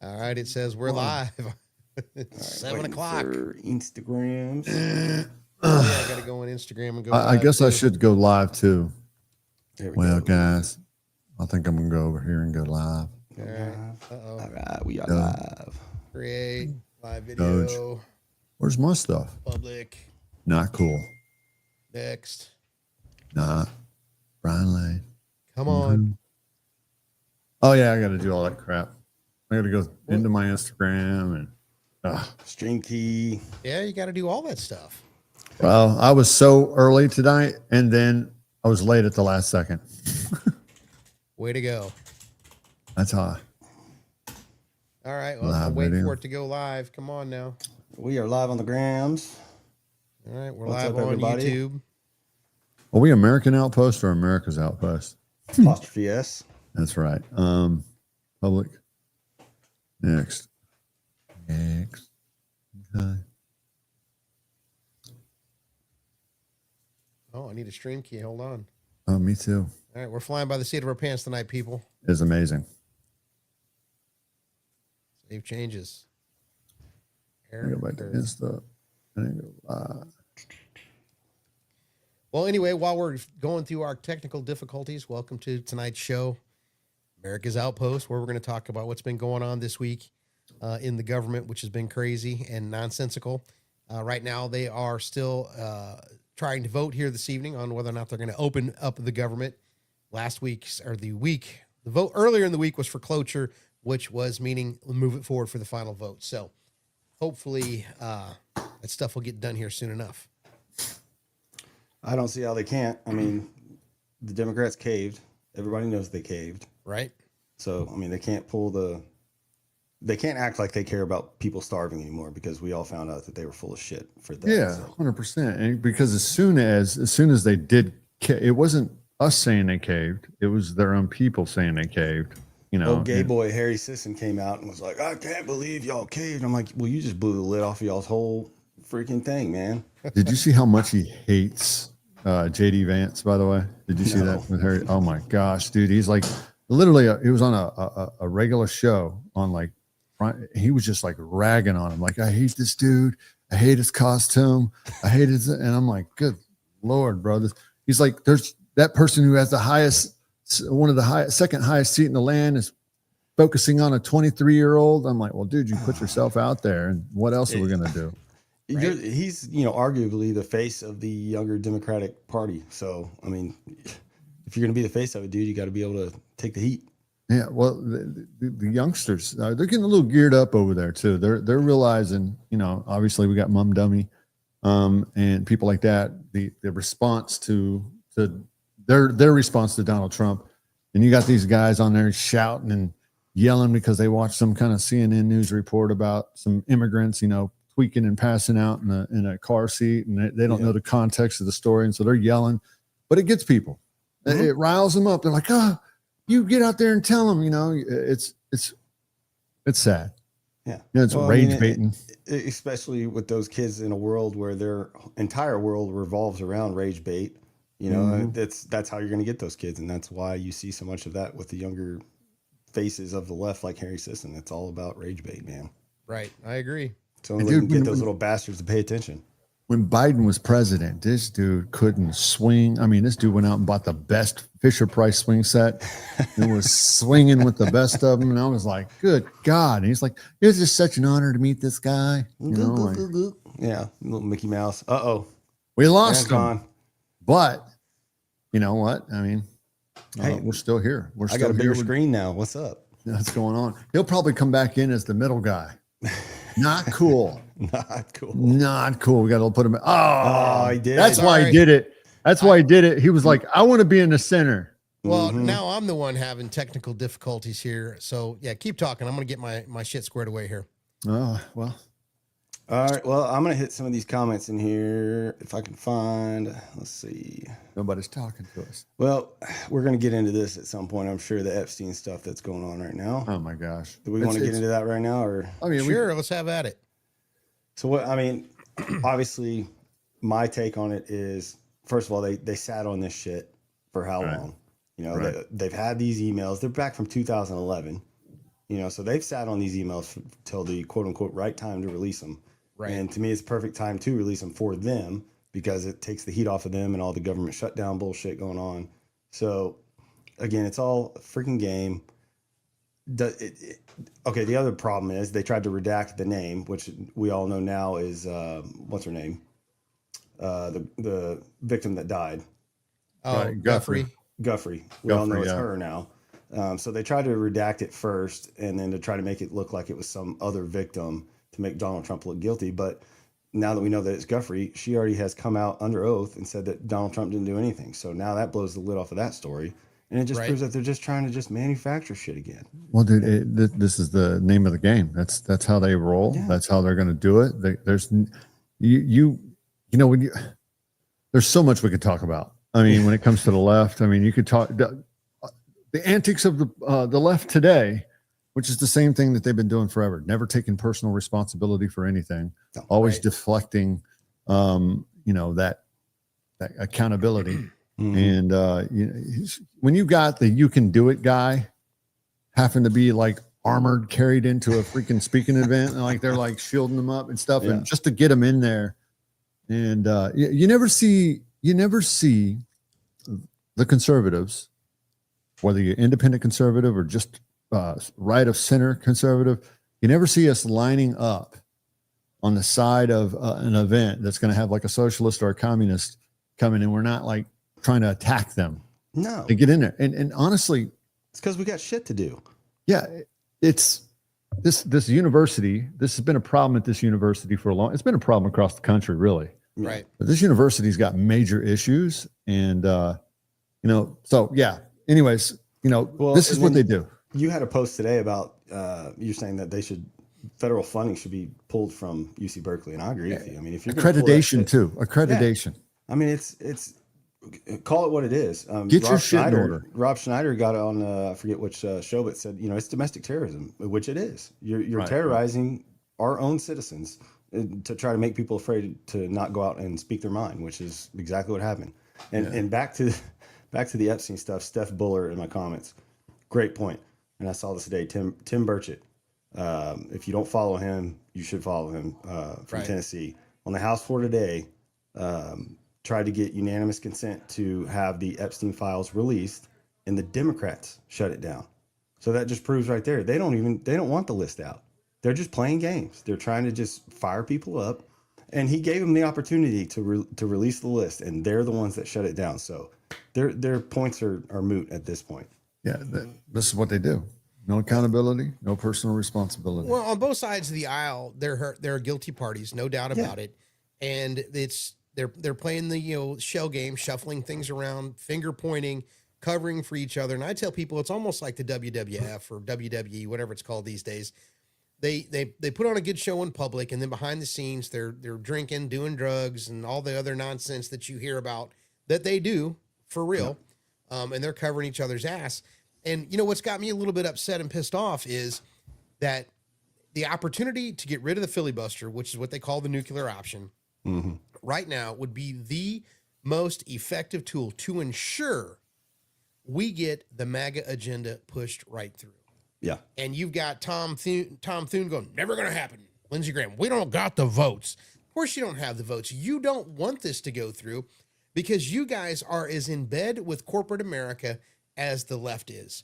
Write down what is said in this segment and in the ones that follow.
All right, it says we're live. It's 7 o'clock. Instagrams. Oh, yeah, I got to go on Instagram and go live. I guess too. I should go live too. There we Well, go. guys, I think I'm going to go over here and go live. All right. Uh-oh. All right, we are Go. live. Create live video. Doge. Where's my stuff? Public. Not cool. Next. Not. Brian Lane. Come on. Oh, yeah, I got to do all that crap. I got to go into my Instagram and. Stream key. Yeah, you got to do all that stuff. Well, I was so early tonight, and then I was late at the last second. Way to go. That's high. All right. Well, Live I'm waiting video. for it to go live. Come on now. We are live on the grams. All right. We're What's live up, on everybody? YouTube. Are we American Outpost or America's Outpost? Apostrophe S. That's right. Public. Next. Okay. Oh, I need a stream key. Hold on. Oh, me too. All right. We're flying by the seat of our pants tonight, people. It's amazing. Save changes. I go back to Insta. And I go live. Well, anyway, while we're going through our technical difficulties, welcome to tonight's show, Merica's Outpost, where we're going to talk about what's been going on this week in the government, which has been crazy and nonsensical. Right now, they are still trying to vote here this evening on whether or not they're going to open up the government. The vote earlier in the week was for cloture, which was meaning move it forward for the final vote. So hopefully that stuff will get done here soon enough. I don't see how they can't. I mean, the Democrats caved. Everybody knows they caved. Right? So, I mean, they can't they can't act like they care about people starving anymore because we all found out that they were full of shit for that. Yeah, So. 100%. And because as soon as they did, it wasn't us saying they caved. It was their own people saying they caved. You know, Old gay boy Harry Sisson came out and was like, "I can't believe y'all caved." I'm like, "Well, you just blew the lid off of y'all's whole freaking thing, man." Did you see how much he hates JD Vance, by the way? Did you see No. that with Harry? Oh my gosh, dude. He's like literally, he was on a regular show on like, he was just like ragging on him. Like, I hate this dude. I hate his costume. I hate his, and I'm like, good Lord, brother. He's like, there's that person who has second highest seat in the land is focusing on a 23-year-old. I'm like, well, dude, you put yourself out there, and what else are we going to do? Right. He's, arguably the face of the younger Democratic Party. So, I mean, if you're going to be the face of it, dude, you got to be able to take the heat. Yeah, well, the youngsters, they're getting a little geared up over there too. They're realizing, obviously we got Mum Dummy, and people like that. The response to their response to Donald Trump, and you got these guys on there shouting and yelling because they watched some kind of CNN news report about some immigrants, tweaking and passing out in a car seat, and they don't know the context of the story, and so they're yelling, but it gets people. Mm-hmm. It riles them up. They're like, oh, you get out there and tell them, it's sad. Yeah, it's rage baiting, especially with those kids in a world where their entire world revolves around rage bait. That's how you're going to get those kids, and that's why you see so much of that with the younger faces of the left, like Harry Sisson. It's all about rage bait, man. Right, I agree. So they can get those little bastards to pay attention. When Biden was president, this dude couldn't swing. I mean, this dude went out and bought the best Fisher-Price swing set and was swinging with the best of them. And I was like, good God. And he's like, it was just such an honor to meet this guy. Yeah, little Mickey Mouse. Uh-oh. We lost him. But you know what? I mean, hey, we're still here. I got a bigger screen now. What's up? That's going on. He'll probably come back in as the middle guy. Not cool. Not cool. Not cool. We got to put him. Oh, he did. That's why he did it. That's why he did it. He was like, I want to be in the center. Well, now I'm the one having technical difficulties here. So, yeah, keep talking. I'm going to get my shit squared away here. Oh, well. All right. Well, I'm going to hit some of these comments in here if I can find. Let's see. Nobody's talking to us. Well, we're going to get into this at some point. I'm sure the Epstein stuff that's going on right now. Oh, my gosh. Do we want to get into that right now? Or I mean, sure, let's have at it. So, obviously, my take on it is, first of all, they sat on this shit for how long? They've had these emails. They're back from 2011. You know, so they've sat on these emails till the quote unquote right time to release them. Right. And to me, it's perfect time to release them for them because it takes the heat off of them and all the government shutdown bullshit going on. So again, it's all a freaking game. Okay, the other problem is they tried to redact the name, which we all know now is what's her name? The victim that died. Oh, Right, Guthrie. Guthrie. We all know Guthrie, it's yeah. her now. So they tried to redact it first and then to try to make it look like it was some other victim to make Donald Trump look guilty. But now that we know that it's Guthrie, she already has come out under oath and said that Donald Trump didn't do anything. So now that blows the lid off of that story. And it just proves that they're just trying to just manufacture shit again. Well, dude, this is the name of the game. That's how they roll. Yeah. That's how they're going to do it. You know, there's so much we could talk about. I mean, when it comes to the left, I mean, you could talk the antics of the left today, which is the same thing that they've been doing forever. Never taking personal responsibility for anything. No, always deflecting. You know, that accountability. And when you got the "you can do it" guy having to be like armored, carried into a freaking speaking event, and like they're like shielding them up and stuff, and just to get them in there, and you never see the conservatives, whether you're independent conservative or just right of center conservative, you never see us lining up on the side of an event that's going to have like a socialist or a communist coming in. We're not like trying to attack them. No. To get in there. And honestly, it's because we got shit to do. Yeah, it's this university. This has been a problem at this university for a long. It's been a problem across the country, really. Right. But this university's got major issues, and so yeah. Anyways, this is what they do. You had a post today about you're saying that federal funding should be pulled from UC Berkeley, and I agree with you. I mean, if you're accreditation too, accreditation. Yeah. I mean, it's call it what it is. Get your shit in order. Rob Schneider got on I forget which show, but said it's domestic terrorism, which it is. You're terrorizing our own citizens to try to make people afraid to not go out and speak their mind, which is exactly what happened. And back to the Epstein stuff. Steph Buller in my comments, great point. And I saw this today. Tim Burchett. If you don't follow him, you should follow him from Tennessee. On the House floor today, tried to get unanimous consent to have the Epstein files released, and the Democrats shut it down. So that just proves right there they don't want the list out. They're just playing games. They're trying to just fire people up, and he gave them the opportunity to release the list, and they're the ones that shut it down. So their points are moot at this point. Yeah, this is what they do. No accountability, no personal responsibility. Well, on both sides of the aisle, there are guilty parties, no doubt about it, and they're playing the shell game, shuffling things around, finger pointing, covering for each other. And I tell people it's almost like the WWF or WWE, whatever it's called these days. They put on a good show in public, and then behind the scenes they're drinking, doing drugs, and all the other nonsense that you hear about that they do for real, and they're covering each other's ass. And what's got me a little bit upset and pissed off is that the opportunity to get rid of the filibuster, which is what they call the nuclear option, right now would be the most effective tool to ensure we get the MAGA agenda pushed right through. Yeah. And you've got Tom Thune going, never going to happen. Lindsey Graham, we don't got the votes. Of course you don't have the votes. You don't want this to go through because you guys are as in bed with corporate America as the left is.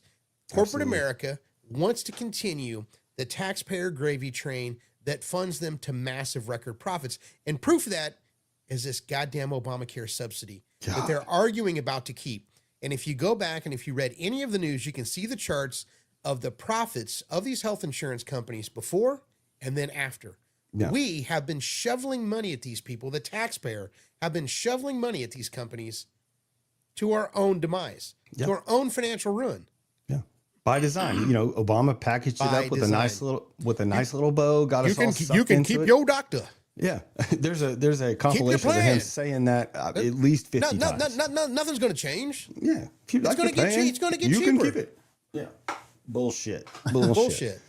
Corporate America wants to continue the taxpayer gravy train that funds them to massive record profits. And proof of that is this goddamn Obamacare subsidy that they're arguing about to keep. And if you go back and if you read any of the news, you can see the charts of the profits of these health insurance companies before and then after. Yeah. We have been shoveling money at these people. The taxpayer have been shoveling money at these companies to our own demise, to our own financial ruin. Yeah, by design. Obama packaged it up with a nice little bow. Got us all sucked into it. You can keep your doctor. Yeah, there's a compilation of him saying that at least 50 times. Nothing's going to change. Yeah, it's going to get cheap. It's going to get cheaper. You can keep it. Yeah. Bullshit.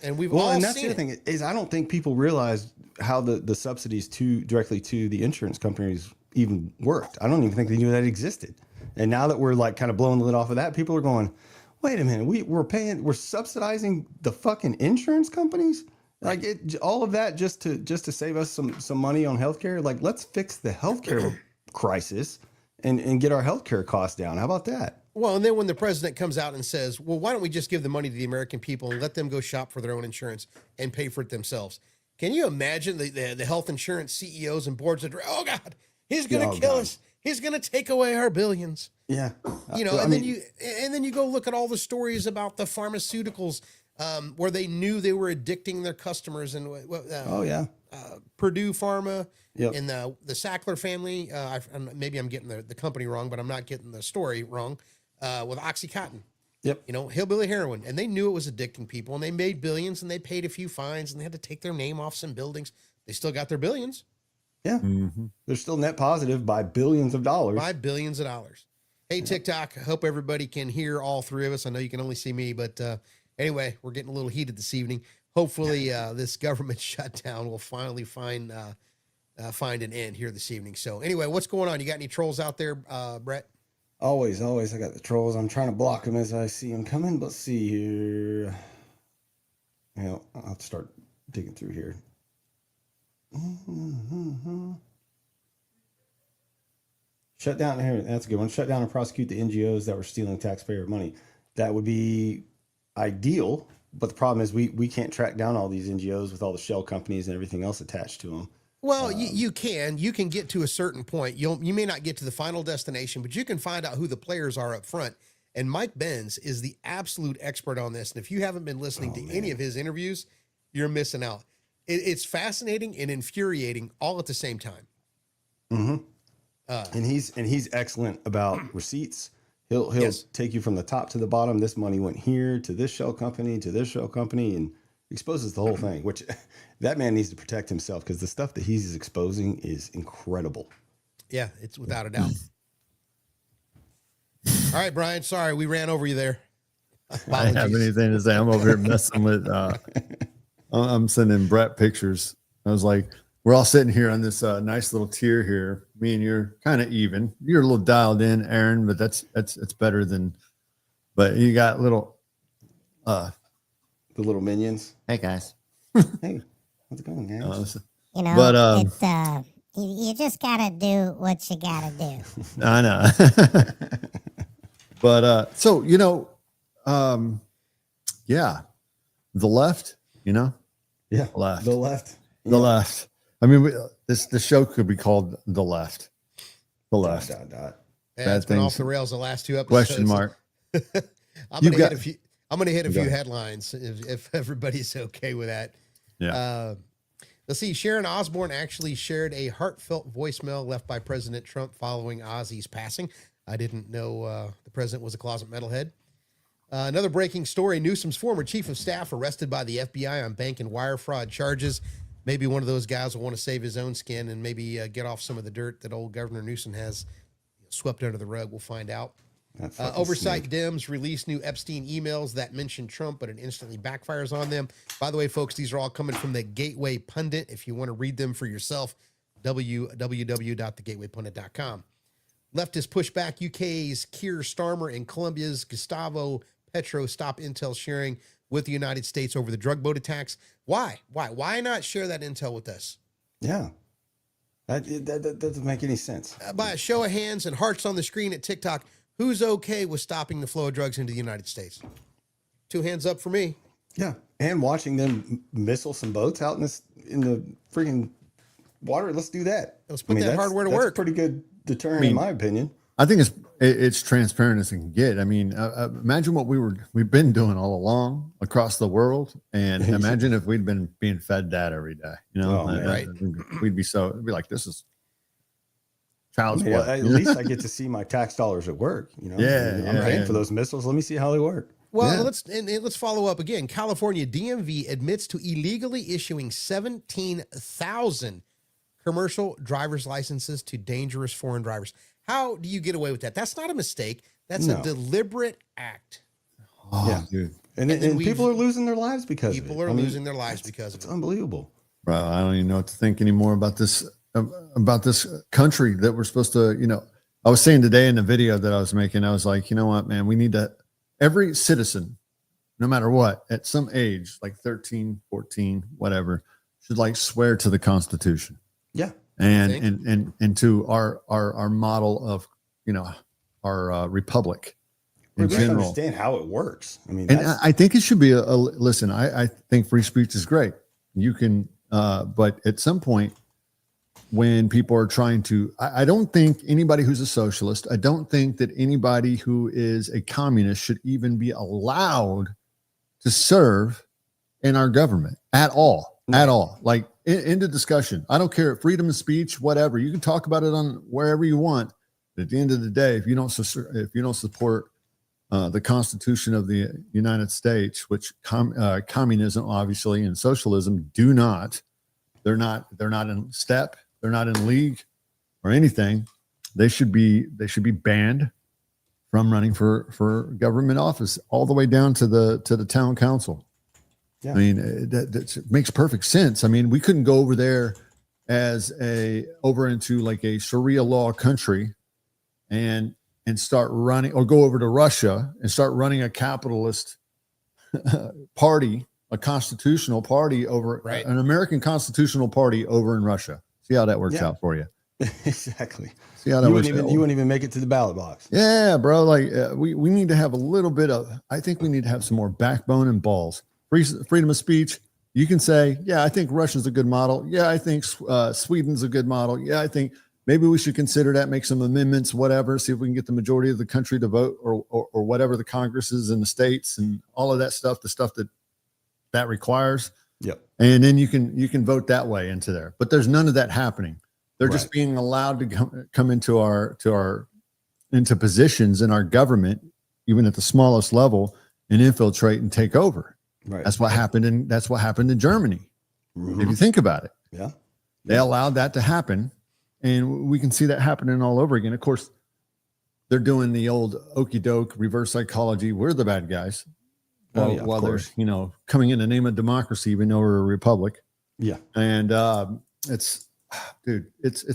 And we've all and that's the other thing is I don't think people realize how the subsidies directly to the insurance companies even worked. I don't even think they knew that existed. And now that we're like kind of blowing the lid off of that, people are going, wait a minute, we're subsidizing the fucking insurance companies, like all of that just to save us some money on healthcare. Like, let's fix the healthcare crisis and get our healthcare costs down. How about that? Well, and then when the president comes out and says, well, why don't we just give the money to the American people and let them go shop for their own insurance and pay for it themselves? Can you imagine the health insurance CEOs and boards that, oh God, he's going to kill us. He's going to take away our billions. Yeah. You know, then you go look at all the stories about the pharmaceuticals where they knew they were addicting their customers, and Purdue Pharma and the Sackler family. Maybe I'm getting the company wrong, but I'm not getting the story wrong. With OxyContin. Yep. You know, hillbilly heroin. And they knew it was addicting people, and they made billions, and they paid a few fines, and they had to take their name off some buildings. They still got their billions. Yeah. They're still net positive by billions of dollars. Hey, TikTok, I hope everybody can hear all three of us. I know you can only see me, but anyway, we're getting a little heated this evening. Hopefully this government shutdown will finally find an end here this evening. So anyway, what's going on? You got any trolls out there, Brett? Always. I got the trolls. I'm trying to block them as I see them coming. Let's see here. I'll have to start digging through here. Shut down here. That's a good one. Shut down and prosecute the NGOs that were stealing taxpayer money. That would be ideal. But the problem is we can't track down all these NGOs with all the shell companies and everything else attached to them. Well, you can get to a certain point. You may not get to the final destination, but you can find out who the players are up front. And Mike Benz is the absolute expert on this. And if you haven't been listening to any of his interviews, you're missing out. It's fascinating and infuriating all at the same time. Mm-hmm. And he's excellent about receipts. He'll take you from the top to the bottom. This money went here to this shell company, and exposes the whole thing, which that man needs to protect himself, because the stuff that he's exposing is incredible. Yeah, it's without a doubt. All right, Brian, sorry, we ran over you there. Apologies. I didn't have anything to say. I'm over here messing with, I'm sending Brett pictures. I was like, we're all sitting here on this nice little tier here. Me and you're kind of even. You're a little dialed in, Aaron, but that's better than, but you got little, the little minions. Hey guys. Hey, how's it going, guys? You know, but it's you just gotta do what you gotta do. I know. But so yeah, the left. The left. The left. I mean, the show could be called The Left. The Left. Yeah, it's been off the rails the last two episodes. Question mark. I'm gonna hit a few headlines if everybody's okay with that. Yeah. Let's see. Sharon Osbourne actually shared a heartfelt voicemail left by President Trump following Ozzy's passing. I didn't know the president was a closet metalhead. Another breaking story. Newsom's former chief of staff arrested by the FBI on bank and wire fraud charges. Maybe one of those guys will want to save his own skin and maybe get off some of the dirt that old Governor Newsom has swept under the rug. We'll find out. Oversight Dems released new Epstein emails that mention Trump, but it instantly backfires on them. By the way, folks, these are all coming from the Gateway Pundit. If you want to read them for yourself, www.thegatewaypundit.com. Leftist pushback. UK's Keir Starmer and Colombia's Gustavo Petro stop intel sharing with the United States over the drug boat attacks. Why? Why not share that intel with us? Yeah. That doesn't make any sense. By a show of hands and hearts on the screen at TikTok, who's okay with stopping the flow of drugs into the United States? 2 hands up for me. Yeah. And watching them missile some boats out in the freaking water. Let's do that. Let's put that hardware to work. That's a pretty good deterrent, in my opinion. I think it's transparent as it can get. I mean, imagine what we've been doing all along across the world, and imagine if we'd been being fed that every day. Right? It'd be like, this is child's play. At least I get to see my tax dollars at work. I'm paying for those missiles. Let me see how they work. Well, let's follow up again. California DMV admits to illegally issuing 17,000 commercial driver's licenses to dangerous foreign drivers. How do you get away with that? That's not a mistake. That's a deliberate act. Oh, yeah, dude. And people are losing their lives because of it. People are losing their lives because of it. It's unbelievable. Bro, I don't even know what to think anymore about this country that we're supposed to, I was saying today in the video that I was making, I was like, you know what, man, we need to every citizen, no matter what, at some age, like 13, 14, whatever, should like swear to the Constitution. Yeah. And to our model of, our republic in Or at least general. understand how it works. I mean, And I think it should be listen, I think free speech is great. You can, but at some point when people are trying to, I don't think anybody who's a socialist, I don't think that anybody who is a communist should even be allowed to serve in our government at all, like in the discussion. I don't care, freedom of speech, whatever, you can talk about it on wherever you want. But at the end of the day, if you don't support the Constitution of the United States, which communism, obviously, and socialism do not, they're not in step, they're not in league or anything. They should be banned from running for government office, all the way down to the town council. Yeah. I mean, that makes perfect sense. I mean, we couldn't go over there over into like a Sharia law country and start running, or go over to Russia and start running a capitalist party, a constitutional party over an American constitutional party over in Russia. See how that works out for you. Exactly. See how that works out. You wouldn't even make it to the ballot box. Yeah, bro. Like we need to have a little bit of, I think we need to have some more backbone and balls. Freedom of speech. You can say, yeah, I think Russia's a good model. Yeah, I think Sweden's a good model. Yeah, I think maybe we should consider that, make some amendments, whatever, see if we can get the majority of the country to vote, or whatever the Congresses and the states and all of that stuff, the stuff that requires. Yep. And then you can vote that way into there. But there's none of that happening. They're just being allowed to come into into positions in our government, even at the smallest level, and infiltrate and take over. Right. That's what happened in Germany. Mm-hmm. If you think about it. Yeah. They allowed that to happen. And we can see that happening all over again. Of course, they're doing the old okey doke reverse psychology. We're the bad guys. While they're, coming in the name of democracy, even though we're a republic. Yeah. And it's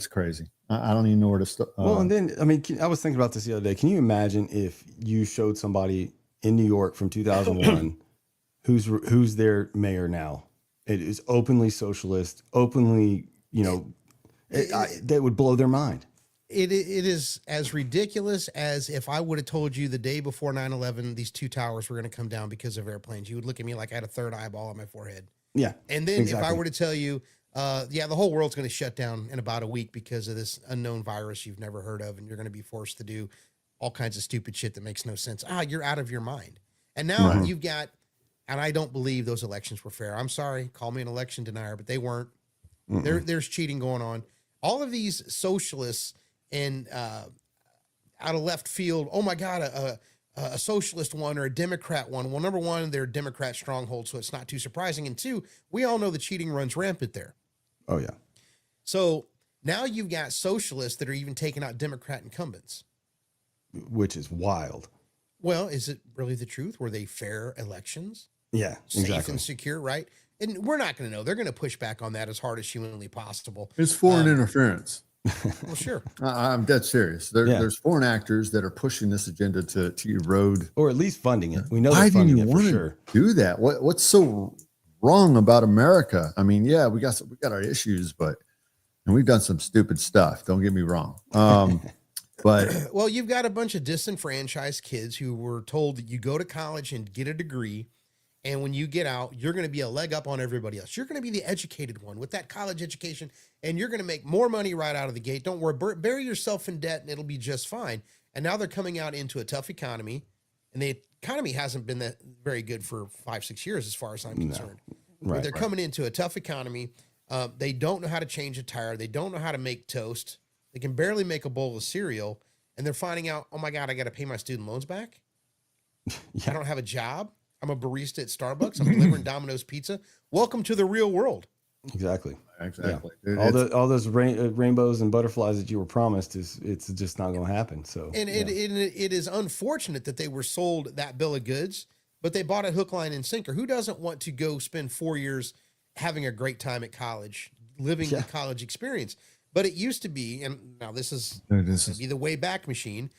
crazy. I don't even know where to start. Well, and then, I mean, I was thinking about this the other day. Can you imagine if you showed somebody in New York from 2001 who's their mayor now? It is openly socialist, openly, that would blow their mind. It is as ridiculous as if I would have told you the day before 9/11 these two towers were going to come down because of airplanes. You would look at me like I had a third eyeball on my forehead. Yeah. And then if I were to tell you, the whole world's going to shut down in about a week because of this unknown virus you've never heard of, and you're going to be forced to do all kinds of stupid shit that makes no sense. You're out of your mind. And now you've got, and I don't believe those elections were fair. I'm sorry, call me an election denier, but they weren't. There's cheating going on. All of these socialists and out of left field, oh my God, a socialist one or a Democrat one. Well, number one, they're Democrat strongholds, so it's not too surprising. And two, we all know the cheating runs rampant there. Oh, yeah. So now you've got socialists that are even taking out Democrat incumbents. Which is wild. Well, is it really the truth? Were they fair elections? Yeah, safe and secure, right? And we're not going to know. They're going to push back on that as hard as humanly possible. It's foreign interference. Well, sure. I'm dead serious. There's foreign actors that are pushing this agenda to erode, or at least funding it. We know why they're funding do you it want for to sure. do that? What's so wrong about America? I mean, yeah, we got our issues, and we've done some stupid stuff. Don't get me wrong. But well, you've got a bunch of disenfranchised kids who were told that you go to college and get a degree, and when you get out, you're going to be a leg up on everybody else. You're going to be the educated one with that college education, and you're going to make more money right out of the gate. Don't worry, bury yourself in debt, and it'll be just fine. And now they're coming out into a tough economy, and the economy hasn't been that very good for 5-6 years, as far as I'm concerned. Right, they're coming into a tough economy. They don't know how to change a tire. They don't know how to make toast. They can barely make a bowl of cereal, and they're finding out, oh my God, I got to pay my student loans back. I don't have a job. I'm a barista at Starbucks. I'm delivering Domino's pizza. Welcome to the real world. Exactly. Yeah. All those rainbows and butterflies that you were promised it's just not going to happen. So, and it is unfortunate that they were sold that bill of goods, but they bought it hook, line, and sinker. Who doesn't want to go spend 4 years having a great time at college, living the college experience? But it used to be, and now this is be the way back machine.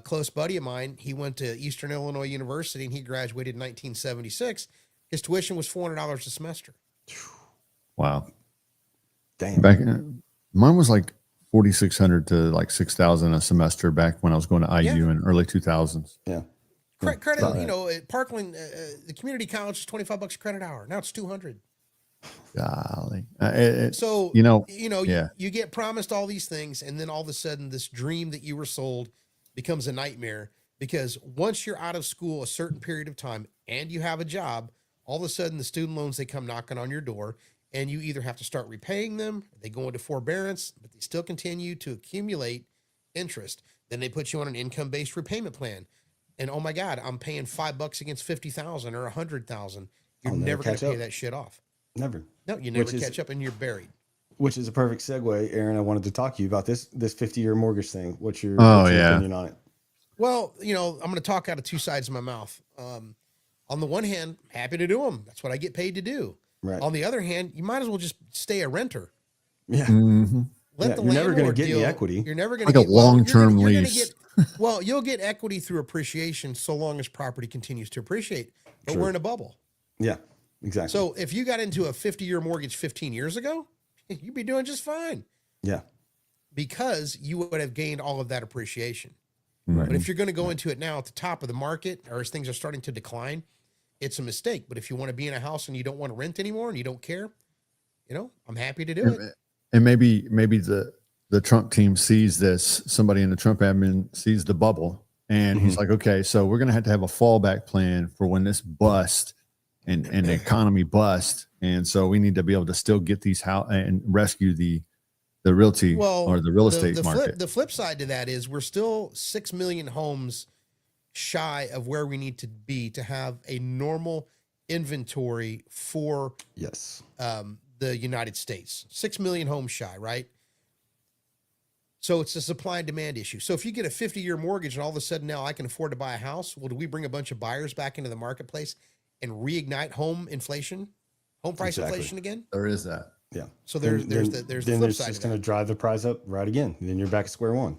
Close buddy of mine, he went to Eastern Illinois University and he graduated in 1976. His tuition was $400 a semester. Wow. Damn. Back mine was like 4,600 to like 6,000 a semester back when I was going to IU in early 2000s. Yeah. Credit, you know, at Parkland, the community college is $25 a credit hour. Now it's 200. Golly. So, yeah. you get promised all these things, and then all of a sudden this dream that you were sold becomes a nightmare, because once you're out of school a certain period of time and you have a job, all of a sudden the student loans, they come knocking on your door, and you either have to start repaying them, they go into forbearance, but they still continue to accumulate interest. Then they put you on an income-based repayment plan. And oh my God, I'm paying $5 against 50,000 or 100,000. You're never going to pay that shit off. Never. No, you never catch up, and you're buried. Which is a perfect segue, Aaron. I wanted to talk to you about this 50-year mortgage thing. What's your opinion on it? Well, I'm going to talk out of two sides of my mouth. On the one hand, happy to do them. That's what I get paid to do. Right. On the other hand, you might as well just stay a renter. Yeah. Mm-hmm. Let the you're never going to get deal, any equity. You're never going to like get a long-term lease. You'll get equity through appreciation so long as property continues to appreciate. But True. we're in a bubble. Yeah, exactly. So if you got into a 50-year mortgage 15 years ago, you'd be doing just fine. Yeah. Because you would have gained all of that appreciation. Right. But if you're going to go into it now at the top of the market, or as things are starting to decline, it's a mistake. But if you want to be in a house and you don't want to rent anymore and you don't care, I'm happy to do it. And maybe the Trump team sees this, somebody in the Trump admin sees the bubble, and he's like, okay, so we're going to have a fallback plan for when this bust and the economy bust. And so we need to be able to still get these and rescue the realty or the real estate market. The flip side to that is we're still 6 million homes shy of where we need to be to have a normal inventory for the United States. 6 million homes shy, right? So it's a supply and demand issue. So if you get a 50-year mortgage and all of a sudden now I can afford to buy a house, well, do we bring a bunch of buyers back into the marketplace and reignite home price inflation again? There is that. Yeah. So there's the flip side. It's just going to drive the price up right again. And then you're back at square one.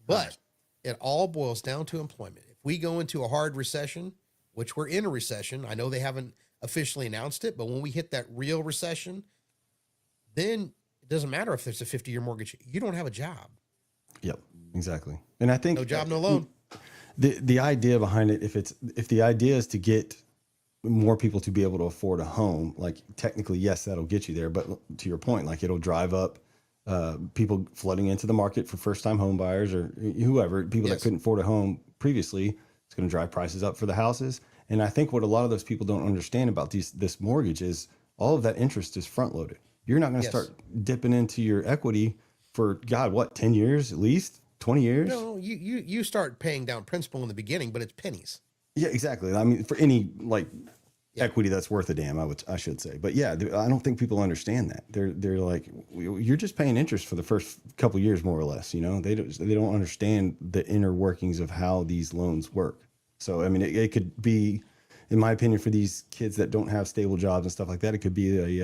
But it all boils down to employment. If we go into a hard recession, which we're in a recession, I know they haven't officially announced it, but when we hit that real recession, then it doesn't matter if there's a 50-year mortgage. You don't have a job. Yep, exactly. And I think no job, no loan. The idea behind it, if the idea is to get more people to be able to afford a home, like technically, yes, that'll get you there. But to your point, like it'll drive up people flooding into the market for first-time home buyers or whoever, people that couldn't afford a home previously. It's going to drive prices up for the houses. And I think what a lot of those people don't understand about this mortgage is all of that interest is front-loaded. You're not going to start dipping into your equity for 10 years at least, 20 years? No, you start paying down principal in the beginning, but it's pennies. Yeah, exactly. I mean, for any equity that's worth a damn, I should say. But yeah, I don't think people understand that. They're like, you're just paying interest for the first couple of years, more or less. They don't understand the inner workings of how these loans work. So I mean, it could be, in my opinion, for these kids that don't have stable jobs and stuff like that, it could be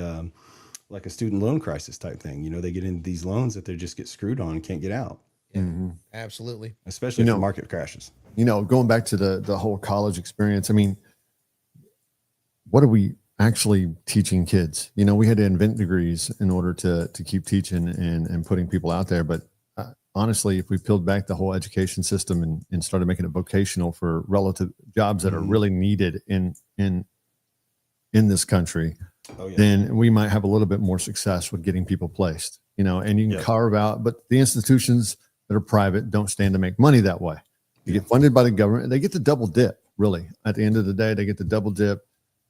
like a student loan crisis type thing. They get into these loans that they just get screwed on and can't get out. Yeah, absolutely. Especially if the market crashes. Going back to the whole college experience, I mean, what are we actually teaching kids? We had to invent degrees in order to keep teaching and putting people out there. But honestly, if we peeled back the whole education system and started making it vocational for relative jobs that are really needed in this country, then we might have a little bit more success with getting people placed, and you can carve out, but the institutions that are private don't stand to make money that way. You get funded by the government, and they get the double dip, really. At the end of the day, they get the double dip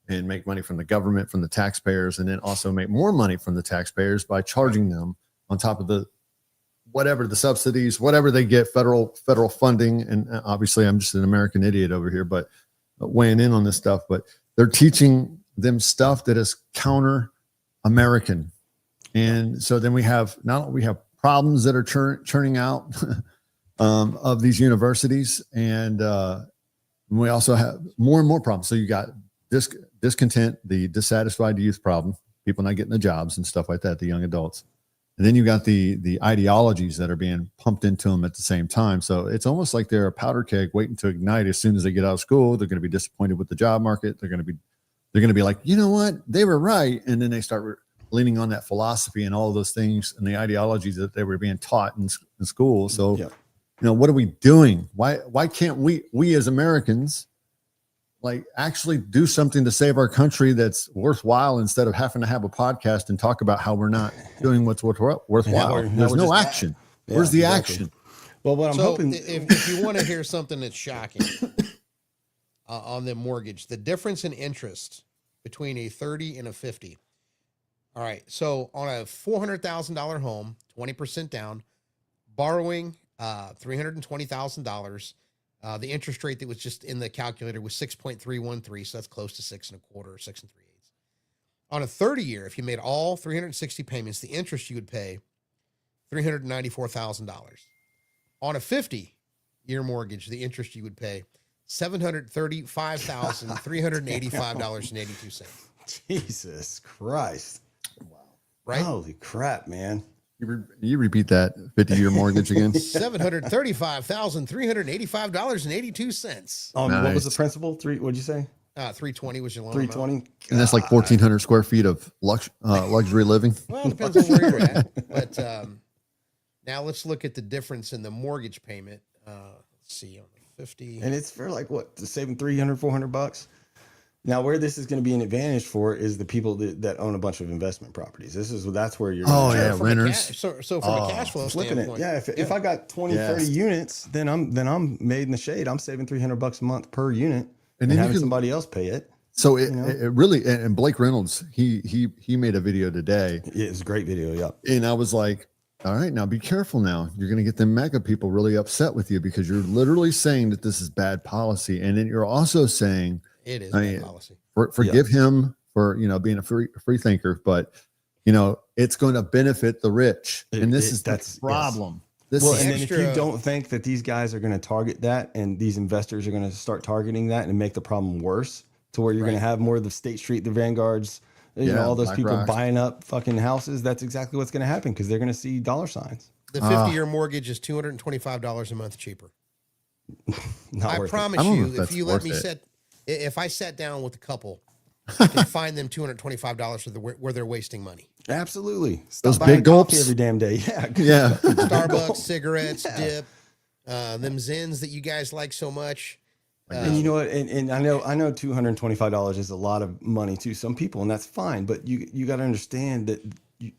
and make money from the government, from the taxpayers, and then also make more money from the taxpayers by charging them on top of the subsidies, whatever they get, federal funding. And obviously I'm just an American idiot over here, but weighing in on this stuff, but they're teaching them stuff that is counter-American. And so then we have problems that are churning out of these universities. And we also have more and more problems. So you got discontent, the dissatisfied youth problem, people not getting the jobs and stuff like that, the young adults. And then you got the ideologies that are being pumped into them at the same time. So it's almost like they're a powder keg waiting to ignite as soon as they get out of school. They're going to be disappointed with the job market. They're going to be like, you know what, they were right, and then they start leaning on that philosophy and all of those things and the ideologies that they were being taught in school. So, what are we doing? Why can't we as Americans like actually do something to save our country that's worthwhile instead of having to have a podcast and talk about how we're not doing what's worthwhile? There's no action. Where's the action? Well, what I'm hoping, if you want to hear something that's shocking on the mortgage, the difference in interest between a 30 and a 50. All right. So on a $400,000 home, 20% down, borrowing $320,000. The interest rate that was just in the calculator was 6.313. So that's close to 6 1/4 or 6 3/8. On a 30-year, if you made all 360 payments, the interest you would pay $394,000. On a 50-year mortgage, the interest you would pay $735,385.82. Jesus Christ. Wow. Right? Holy crap, man. You repeat that 50-year mortgage again? $735,385.82. What was the principal? What'd you say? 320 was your loan. 320. And that's like 1,400 square feet of luxury living. Well, it depends on where you're at. But now let's look at the difference in the mortgage payment. Let's see on the 50. And it's for like what? Saving $300, $400. Now, where this is going to be an advantage for is the people that own a bunch of investment properties. That's where you're. Renters. So from a cash flow flipping standpoint, if I got 20, 30 units, then I'm made in the shade. I'm saving $300 a month per unit, and then having somebody else pay it. So it really, and Blake Reynolds, he made a video today. It was a great video, yeah. And I was like, all right, now be careful now. You're going to get the mega people really upset with you because you're literally saying that this is bad policy. And then you're also saying it is bad policy. Forgive him for, being a free thinker, but it's going to benefit the rich. And this is the problem. Yes. And then if you don't think that these guys are going to target that and these investors are going to start targeting that and make the problem worse to where you're going to have more of the State Street, the Vanguards, all those people buying up fucking houses, that's exactly what's going to happen because they're going to see dollar signs. The 50-year mortgage is $225 a month cheaper. I promise you, if you let me if I sat down with a couple, I can find them $225 where they're wasting money. Absolutely. Those big gulps every damn day. Yeah. Starbucks, cigarettes, dip, them Zins that you guys like so much. And you know what? And I know $225 is a lot of money to some people, and that's fine. But you got to understand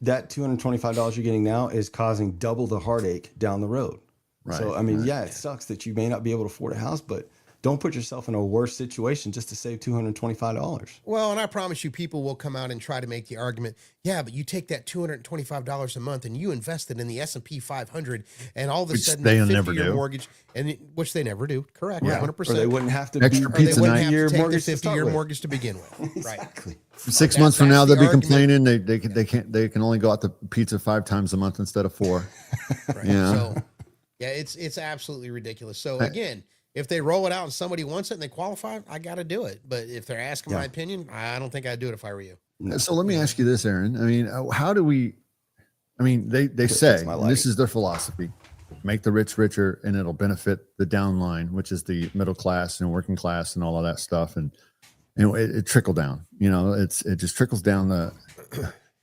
that $225 you're getting now is causing double the heartache down the road. Right. So it sucks that you may not be able to afford a house, but don't put yourself in a worse situation just to save $225. Well, and I promise you, people will come out and try to make the argument, yeah, but you take that $225 a month and you invest it in the S&P 500, and all of a sudden, the 50-year mortgage, which they never do, correct, 100%. Or they wouldn't have to extra pizza night. Take the 50-year mortgage to begin with. Exactly. Right. 6 months from now, they'll be complaining they can only go out to pizza 5 times a month instead of 4. Right. So, it's absolutely ridiculous. So again, if they roll it out and somebody wants it and they qualify, I got to do it. But if they're asking my opinion, I don't think I'd do it if I were you. So let me ask you this, Aaron. How do we, they say, and this is their philosophy, make the rich richer and it'll benefit the downline, which is the middle class and working class and all of that stuff. And it trickle down, it just trickles down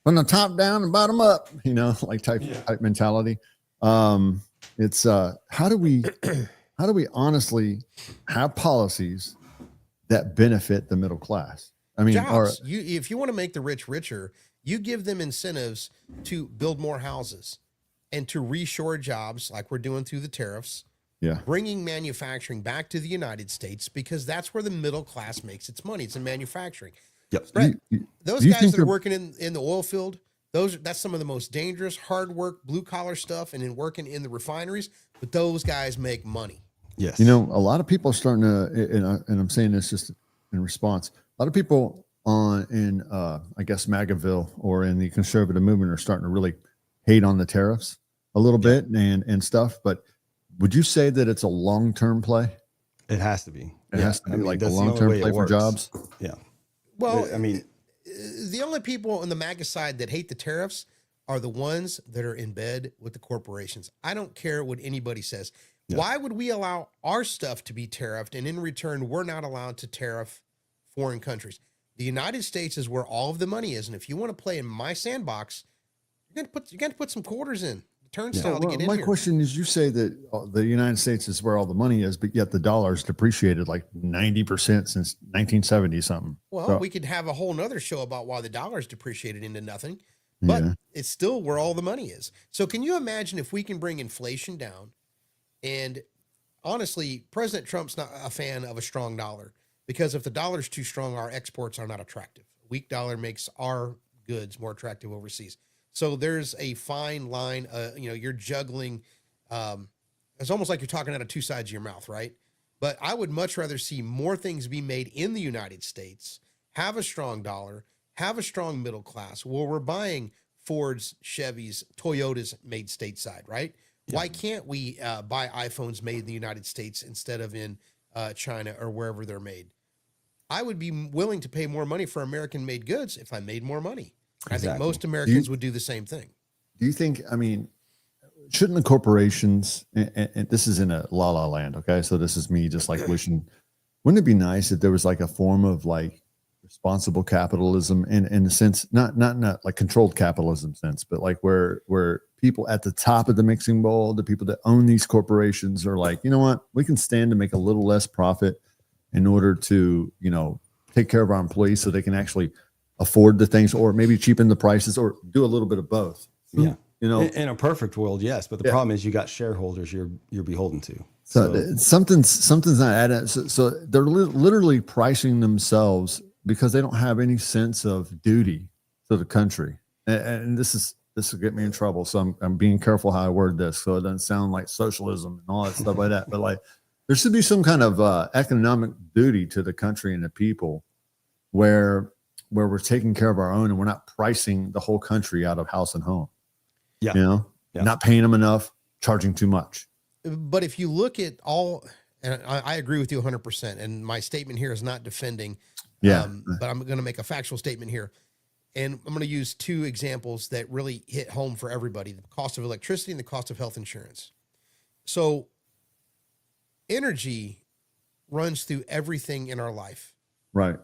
from the top down and bottom up, like type mentality. It's how do we honestly have policies that benefit the middle class? Jobs. If you want to make the rich richer, you give them incentives to build more houses and to reshore jobs like we're doing through the tariffs. Yeah. Bringing manufacturing back to the United States because that's where the middle class makes its money. It's in manufacturing. Yep. Right. Those guys that are working in the oil field, that's some of the most dangerous, hard work, blue collar stuff, and in working in the refineries. But those guys make money. Yes. A lot of people are starting to, and I'm saying this just in response. A lot of people in I guess MAGAville or in the conservative movement are starting to really hate on the tariffs a little bit and stuff. But would you say that it's a long-term play? It has to be. It has to be like a long-term play for jobs. Yeah. Well, the only people on the MAGA side that hate the tariffs are the ones that are in bed with the corporations. I don't care what anybody says. Why would we allow our stuff to be tariffed, and in return, we're not allowed to tariff foreign countries? The United States is where all of the money is, and if you want to play in my sandbox, you're going to put some quarters in the turnstile to get in my here. question is, you say that the United States is where all the money is, but yet the dollar's depreciated like 90% since 1970 something. Well, we could have a whole nother show about why the dollar's depreciated into nothing, but it's still where all the money is. So can you imagine if we can bring inflation down? And honestly, President Trump's not a fan of a strong dollar, because if the dollar's too strong, our exports are not attractive. A weak dollar makes our goods more attractive overseas. So there's a fine line. You're juggling. It's almost like you're talking out of two sides of your mouth, right? But I would much rather see more things be made in the United States, have a strong dollar, have a strong middle class, where we're buying Fords, Chevys, Toyotas made stateside, right? Yeah. Why can't we buy iPhones made in the United States instead of in China or wherever they're made? I would be willing to pay more money for American-made goods if I made more money. Exactly. I think most Americans would do the same thing. Do you think, shouldn't the corporations, and this is in a la land, okay? So this is me just like wishing, wouldn't it be nice if there was like a form of like responsible capitalism in the sense, not like controlled capitalism sense, but like where people at the top of the mixing bowl, the people that own these corporations are like, you know what, we can stand to make a little less profit in order to, take care of our employees so they can actually afford the things, or maybe cheapen the prices, or do a little bit of both. Yeah. In a perfect world, yes. But the problem is you got shareholders you're beholden to. So something's not adding. So they're literally pricing themselves because they don't have any sense of duty to the country. And this will get me in trouble. So I'm being careful how I word this, so it doesn't sound like socialism and all that stuff like that. But like, there should be some kind of economic duty to the country and the people, where we're taking care of our own and we're not pricing the whole country out of house and home. Yeah. Not paying them enough, charging too much. But if you look at all, and I agree with you 100%, and my statement here is not defending, but I'm going to make a factual statement here. And I'm going to use two examples that really hit home for everybody: the cost of electricity and the cost of health insurance. So energy runs through everything in our life. Right.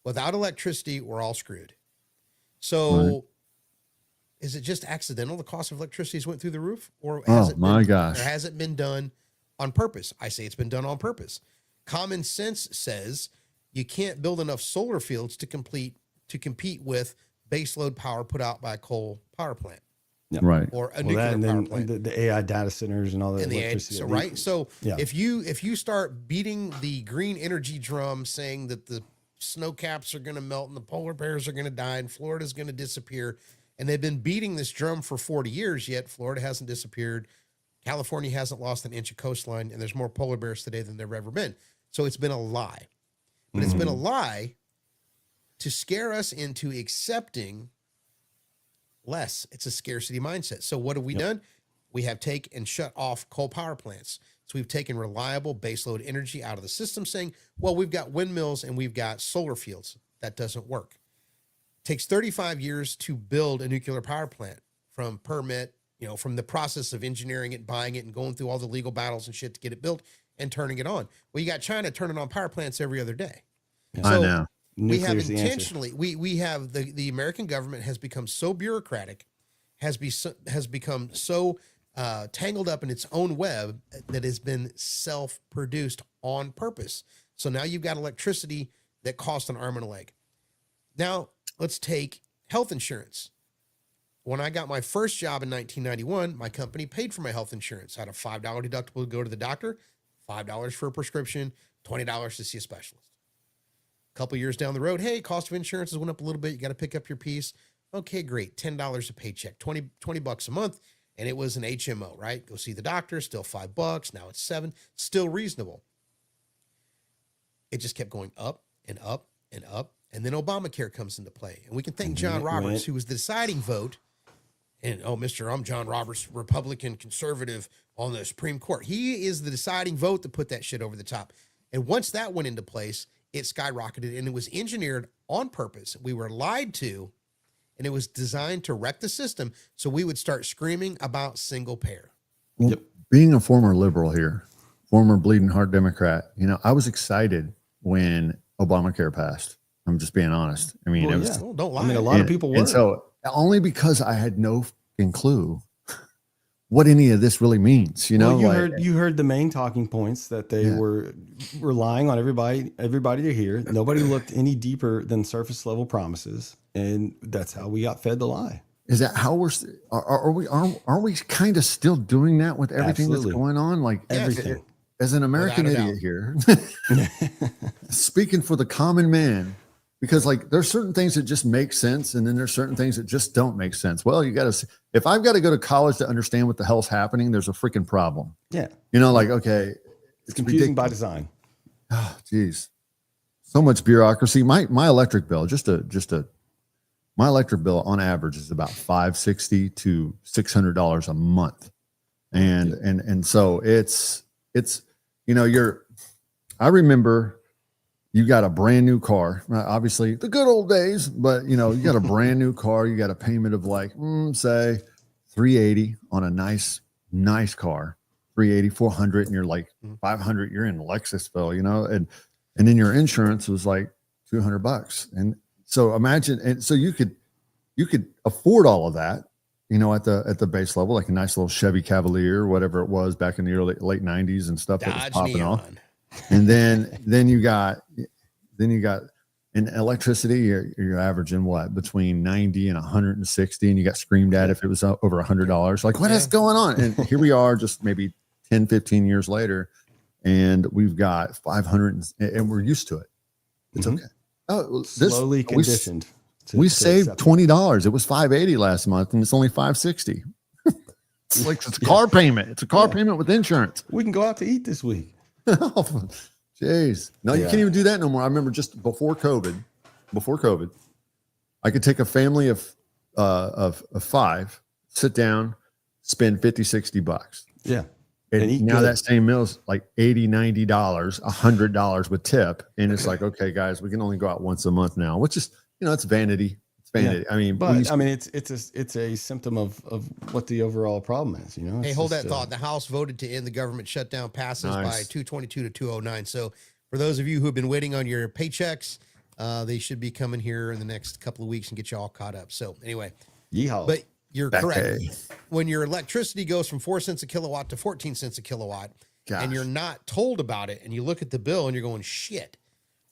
Without electricity, we're all screwed. So is it just accidental the cost of electricity went through the roof? Or has it been done on purpose? I say it's been done on purpose. Common sense says you can't build enough solar fields to compete with baseload power put out by a coal power plant. Yeah. Right. Or a nuclear power plant. The AI data centers and all that. Electricity. So if you start beating the green energy drum, saying that the snow caps are going to melt and the polar bears are going to die and Florida's going to disappear, and they've been beating this drum for 40 years, yet Florida hasn't disappeared. California hasn't lost an inch of coastline, and there's more polar bears today than there've ever been. So it's been a lie. But it's been a lie to scare us into accepting less. It's a scarcity mindset. So what have we done? We have taken and shut off coal power plants. So we've taken reliable baseload energy out of the system, saying, well, we've got windmills and we've got solar fields. That doesn't work. It takes 35 years to build a nuclear power plant, from permit, from the process of engineering it, buying it, and going through all the legal battles and shit to get it built and turning it on. Well, you got China turning on power plants every other day. Yeah. So I know. We have intentionally, we have the American government has become so bureaucratic, has become so tangled up in its own web that has been self-produced on purpose. So now you've got electricity that costs an arm and a leg. Now let's take health insurance. When I got my first job in 1991, my company paid for my health insurance. I had a $5 deductible to go to the doctor, $5 for a prescription, $20 to see a specialist. A couple years down the road, hey, cost of insurance has went up a little bit. You got to pick up your piece. Okay, great. $10 a paycheck, 20 bucks a month. And it was an HMO, right? Go see the doctor, still $5. Now it's $7, still reasonable. It just kept going up and up and up. And then Obamacare comes into play. And we can thank John Roberts, who was the deciding vote. And, I'm John Roberts, Republican conservative on the Supreme Court. He is the deciding vote that put that shit over the top. And once that went into place, it skyrocketed, and it was engineered on purpose. We were lied to and it was designed to wreck the system. So we would start screaming about single payer. Well, Yep. being a former liberal here, former bleeding heart Democrat, I was excited when Obamacare passed. I'm just being honest. I mean, Well, it was, yeah. Oh, don't lie. I mean, a lot of people were. and so only because I had no fucking clue what any of this really means, Well, like, you heard the main talking points that they were relying on everybody to hear. Nobody looked any deeper than surface level promises, and that's how we got fed the lie. is that how aren't we kind of still doing that with everything Absolutely. that's going on? Like Everything. as an American Without a idiot here, speaking for the common man, because like there's certain things that just make sense, and then there's certain things that just don't make sense. Well, you got to, if I've got to go to college to understand what the hell's happening, there's a freaking problem. Yeah. Like, okay, It's confusing by ridiculous. design. Oh, geez, so much bureaucracy. My electric bill, my electric bill on average is about $560 to $600 a month, and so it's I remember you got a brand new car, obviously the good old days, but you got a brand new car, you got a payment of like say $380 on a nice car, $380, $400, and you're like $500, you're in Lexusville, and then your insurance was like $200. And so imagine, and so you could afford all of that, at the base level, like a nice little Chevy Cavalier or whatever it was back in the late 90s and stuff that was Dodge popping off. Neon. And then you got in electricity, you're averaging what, between 90 and 160, and you got screamed at if it was over $100. Like, what is going on? And here we are, just maybe 10, 15 years later, and we've got 500, and we're used to it. It's okay. Oh, Slowly conditioned. We saved $20. It was $580 last month, and it's only $560. It's like it's a car payment. It's a car payment with insurance. We can go out to eat this week. Oh, jeez. No, you can't even do that no more. I remember just before COVID, I could take a family of 5, sit down, spend $50-$60. Yeah. And eat now good. that same meal is like $80-$90, $100 with tip. And it's like, okay, guys, we can only go out once a month now, which is, it's vanity. It's vanity. Yeah. I mean, But I mean, it's a symptom of what the overall problem is, Hey, It's hold just, that thought. The House voted to end the government shutdown, passes by Nice. 222 to 209. So for those of you who have been waiting on your paychecks, they should be coming here in the next couple of weeks and get you all caught up. So anyway, Yeehaw. but you're Back correct. pay. When your electricity goes from 4 cents a kilowatt to 14 cents a kilowatt, Gosh. and you're not told about it, and you look at the bill and you're going, shit,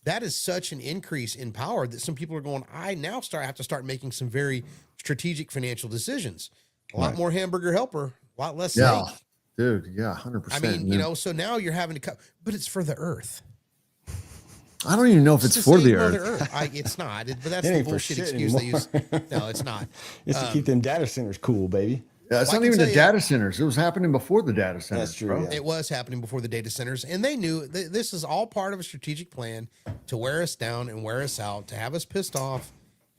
that is such an increase in power that some people are going, I now have to start making some very strategic financial decisions. A lot more hamburger helper, a lot less Yeah, steak. dude. Yeah, 100%. I mean, so now you're having to cut, but it's for the earth. I don't even know if it's to for the save Mother earth. It's not. But that's It the ain't for bullshit shit excuse they use. anymore. No, it's not. It's to keep them data centers cool, baby. Yeah, it's Well, I not can even tell the you- data centers. It was happening before the data centers. That's true, bro. yeah. It was happening before the data centers, and they knew this is all part of a strategic plan to wear us down and wear us out, to have us pissed off.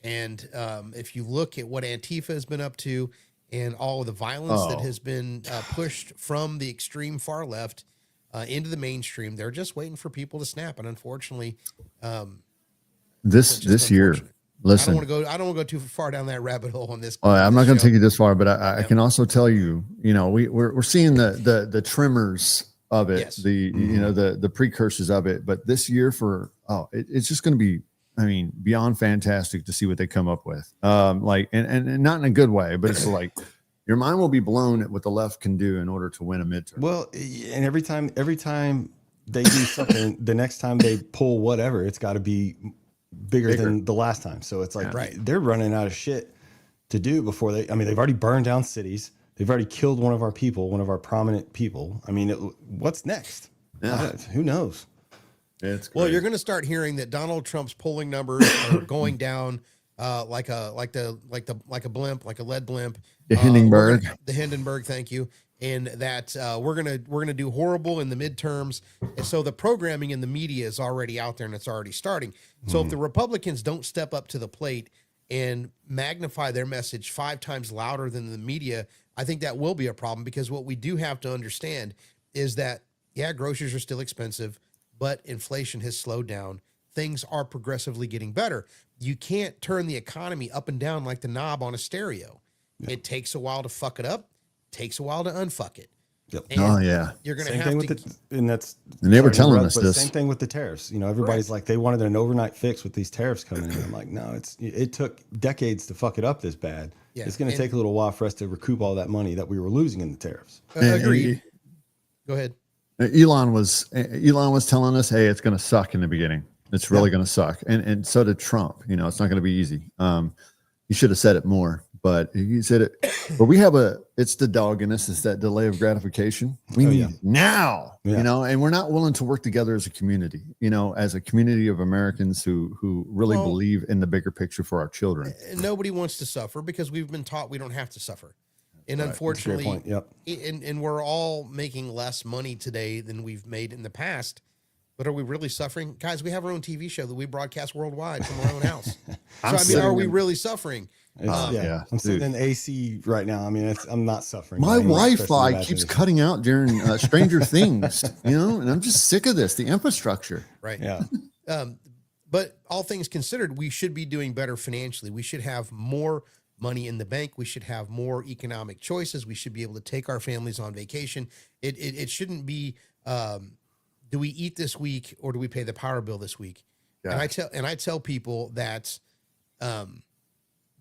And if you look at what Antifa has been up to and all of the violence that has been pushed from the extreme far left into the mainstream, they're just waiting for people to snap. And unfortunately, This year, listen. I don't want to go too far down that rabbit hole on this. I'm not this going to show. take you this far, but I can also tell you, we're seeing the tremors of it, Yes. the precursors of it. But this year it's just going to be, beyond fantastic to see what they come up with. And not in a good way, but it's like your mind will be blown at what the left can do in order to win a midterm. Well, and every time they do something, the next time they pull whatever, it's got to be bigger than the last time. So it's like they're running out of shit to do before they've already burned down cities. They've already killed one of our people, one of our prominent people. What's next? Yeah. Who knows? It's Well, great. you're going to start hearing that Donald Trump's polling numbers are going down like a blimp, like a lead blimp. The Hindenburg. The Hindenburg, thank you. And that we're gonna do horrible in the midterms. And so the programming in the media is already out there and it's already starting. So if the Republicans don't step up to the plate and magnify their message 5 times louder than the media, I think that will be a problem, because what we do have to understand is that, groceries are still expensive, but inflation has slowed down. Things are progressively getting better. you can't turn the economy up and down like the knob on a stereo. Yeah. It takes a while to fuck it up, takes a while to unfuck it. Yep. And Oh yeah. you're going to Same have thing to. with the, and that's, And they were sorry to telling interrupt, us but this. same thing with the tariffs. You know, everybody's like, they wanted an overnight fix with these tariffs coming in. I'm like, no, it took decades to fuck it up this bad. Yeah, It's going to take a little while for us to recoup all that money that we were losing in the tariffs. Agreed. Go ahead. Elon was telling us, hey, it's going to suck in the beginning. It's really going to suck, and so did Trump. You know, it's not going to be easy. He should have said it more, but he said it. But we have it's the dog in us. It's that delay of gratification. We need it now. Yeah. You know, and we're not willing to work together as a community. You know, as a community of Americans who really believe in the bigger picture for our children. Nobody wants to suffer because we've been taught we don't have to suffer. And Right. unfortunately, That's a great point. and we're all making less money today than we've made in the past. But are we really suffering? Guys, we have our own TV show that we broadcast worldwide from our own house. Are we really suffering? I'm sitting in AC right now. I mean, I'm not suffering. My by any stretch of the Wi-Fi keeps imagination. cutting out during Stranger Things, you know, and I'm just sick of this. The infrastructure. Right. Yeah. But all things considered, we should be doing better financially. We should have more money in the bank. We should have more economic choices. We should be able to take our families on vacation. It shouldn't be, do we eat this week or do we pay the power bill this week? Yeah. And I tell people that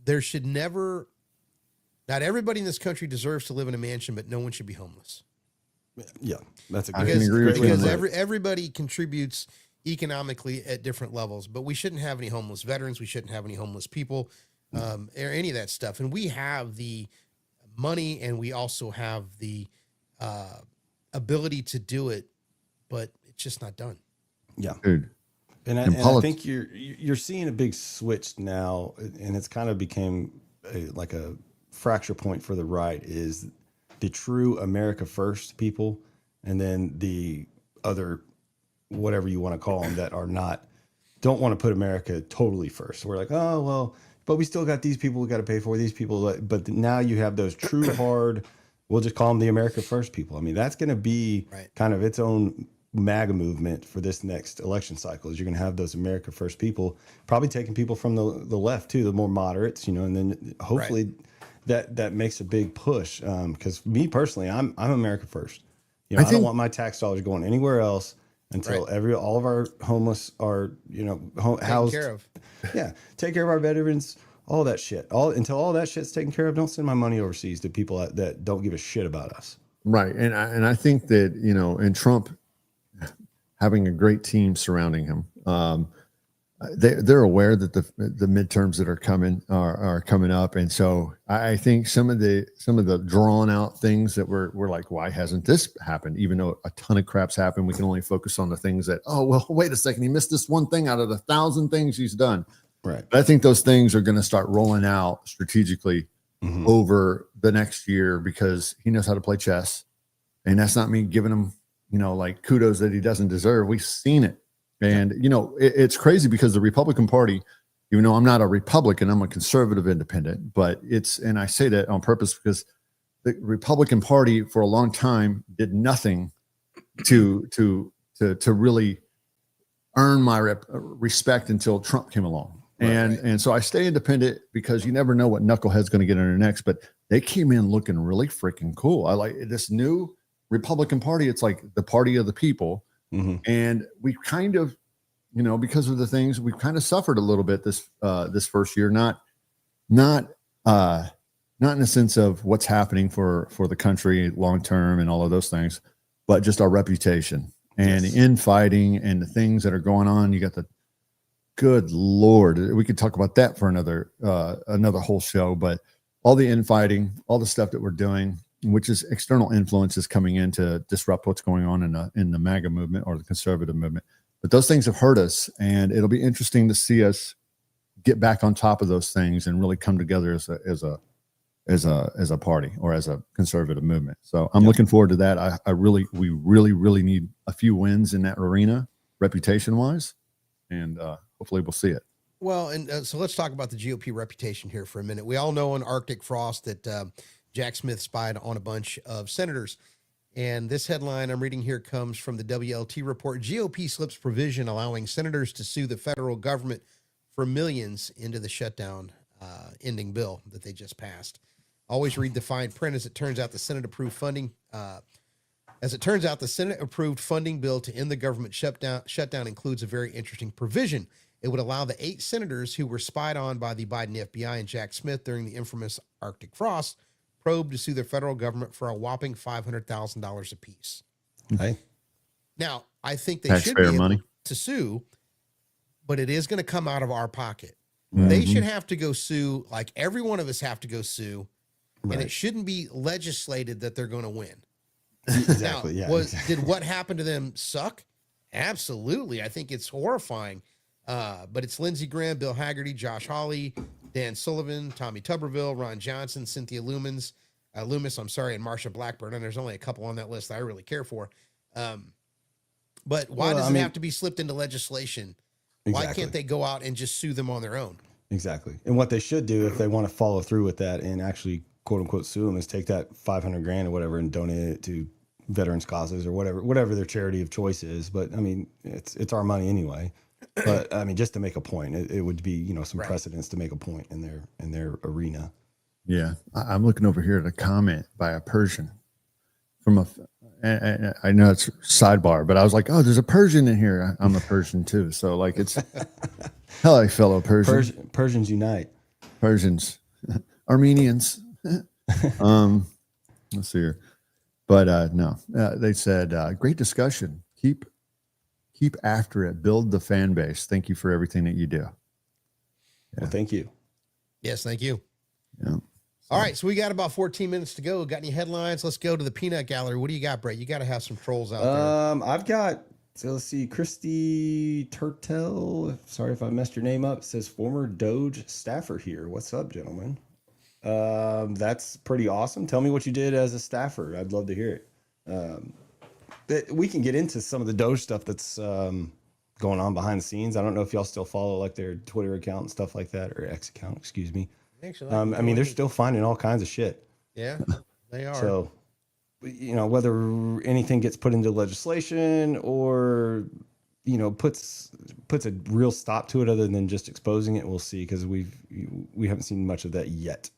there should never, not everybody in this country deserves to live in a mansion, but no one should be homeless. Yeah. That's a I great, can agree with you on Because that. everybody contributes economically at different levels, but we shouldn't have any homeless veterans. We shouldn't have any homeless people, or any of that stuff. And we have the money and we also have the ability to do it, but it's just not done. Yeah. Dude. And I think you're seeing a big switch now, and it's kind of became like a fracture point for the right is the true America first people, and then the other, whatever you want to call them, that don't want to put America totally first. We're like, oh, well, but we still got these people we got to pay for, these people. But now you have those true hard, we'll just call them the America first people. I mean, that's going to be kind of its own MAGA movement for this next election cycle. Is you're going to have those America first people, probably taking people from the left too, the more moderates, you know, and then hopefully that makes a big push. Because me personally, I'm America first. You know, I don't want my tax dollars going anywhere else until all of our homeless are, you know, housed. Taken care of. Yeah, take care of our veterans, all that shit. Until all that shit's taken care of, don't send my money overseas to people that don't give a shit about us. Right. And I think that, you know, and Trump having a great team surrounding him, they're aware that the midterms that are coming are coming up. And so I think some of the drawn out things that we're like, why hasn't this happened? Even though a ton of crap's happened, we can only focus on the things that, oh, well, wait a second. He missed this one thing out of the 1,000 things he's done. Right. But I think those things are going to start rolling out strategically over the next year because he knows how to play chess. And that's not me giving him, you know, like kudos that he doesn't deserve. We've seen it. And, you know, it's crazy because the Republican Party, even though I'm not a Republican, I'm a conservative independent, but and I say that on purpose because the Republican Party for a long time did nothing to really earn my respect until Trump came along. And so I stay independent because you never know what knucklehead's going to get in their necks, but they came in looking really freaking cool. I like this new Republican Party. It's like the party of the people. And we kind of, you know, because of the things we've kind of suffered a little bit this first year, not in the sense of what's happening for the country long term and all of those things, but just our reputation and the infighting and the things that are going on. You got the good Lord, we could talk about that for another whole show, but all the infighting, all the stuff that we're doing, which is external influences coming in to disrupt what's going on in the MAGA movement or the conservative movement. But those things have hurt us, and it'll be interesting to see us get back on top of those things and really come together as a party or as a conservative movement. So I'm looking forward to that. We really need a few wins in that arena, reputation wise, and hopefully we'll see it. Well, and so let's talk about the GOP reputation here for a minute. We all know in Arctic Frost that Jack Smith spied on a bunch of senators. And this headline I'm reading here comes from the WLT report. GOP slips provision allowing senators to sue the federal government for millions into the shutdown ending bill that they just passed. Always read the fine print. As it turns out, the Senate approved funding bill to end the government shutdown includes a very interesting provision. It would allow the 8 senators who were spied on by the Biden FBI and Jack Smith during the infamous Arctic frost probe to sue the federal government for a whopping $500,000 apiece. Hey, Now, I think they should Taxpayer be able money. to sue, but it is going to come out of our pocket. Mm-hmm. They should have to go sue, like every one of us have to go sue, and Right. it shouldn't be legislated that they're going to win. exactly. Now, Yeah. did what happened to them suck? Absolutely. I think it's horrifying. But it's Lindsey Graham, Bill Haggerty, Josh Hawley, Dan Sullivan, Tommy Tuberville, Ron Johnson, Cynthia Loomis, and Marsha Blackburn. And there's only a couple on that list that I really care for. But why does it have to be slipped into legislation? Why Exactly. can't they go out and just sue them on their own? Exactly. And what they should do if they want to follow through with that and actually quote unquote sue them is take that $500,000 or whatever and donate it to veterans causes or whatever their charity of choice is. But I mean, it's our money anyway. But I mean, just to make a point, it would be, some precedence to make a point in their arena. Yeah, I'm looking over here at a comment by a Persian from I know it's sidebar, but I was like, oh, there's a Persian in here. I'm a Persian too. So like it's, hello, fellow Persian. Persians unite. Persians, Armenians. Let's see here. But no, they said, great discussion. Keep after it. Build the fan base. Thank you for everything that you do. Well, thank you. Yes, thank you. Yeah. All right, so we got about 14 minutes to go. Got any headlines? Let's go to the peanut gallery. What do you got, Brett? You got to have some trolls out there. I've got, so let's see, Christy Turtel. Sorry if I messed your name up. It says former Doge staffer here. What's up, gentlemen? That's pretty awesome. Tell me what you did as a staffer. I'd love to hear it. We can get into some of the Doge stuff that's going on behind the scenes. I don't know if y'all still follow like their Twitter account and stuff like that, or X account, excuse me. Actually, I mean, they're still finding all kinds of shit. yeah, they are. So, whether anything gets put into legislation or, puts a real stop to it other than just exposing it, we'll see, because we haven't seen much of that yet.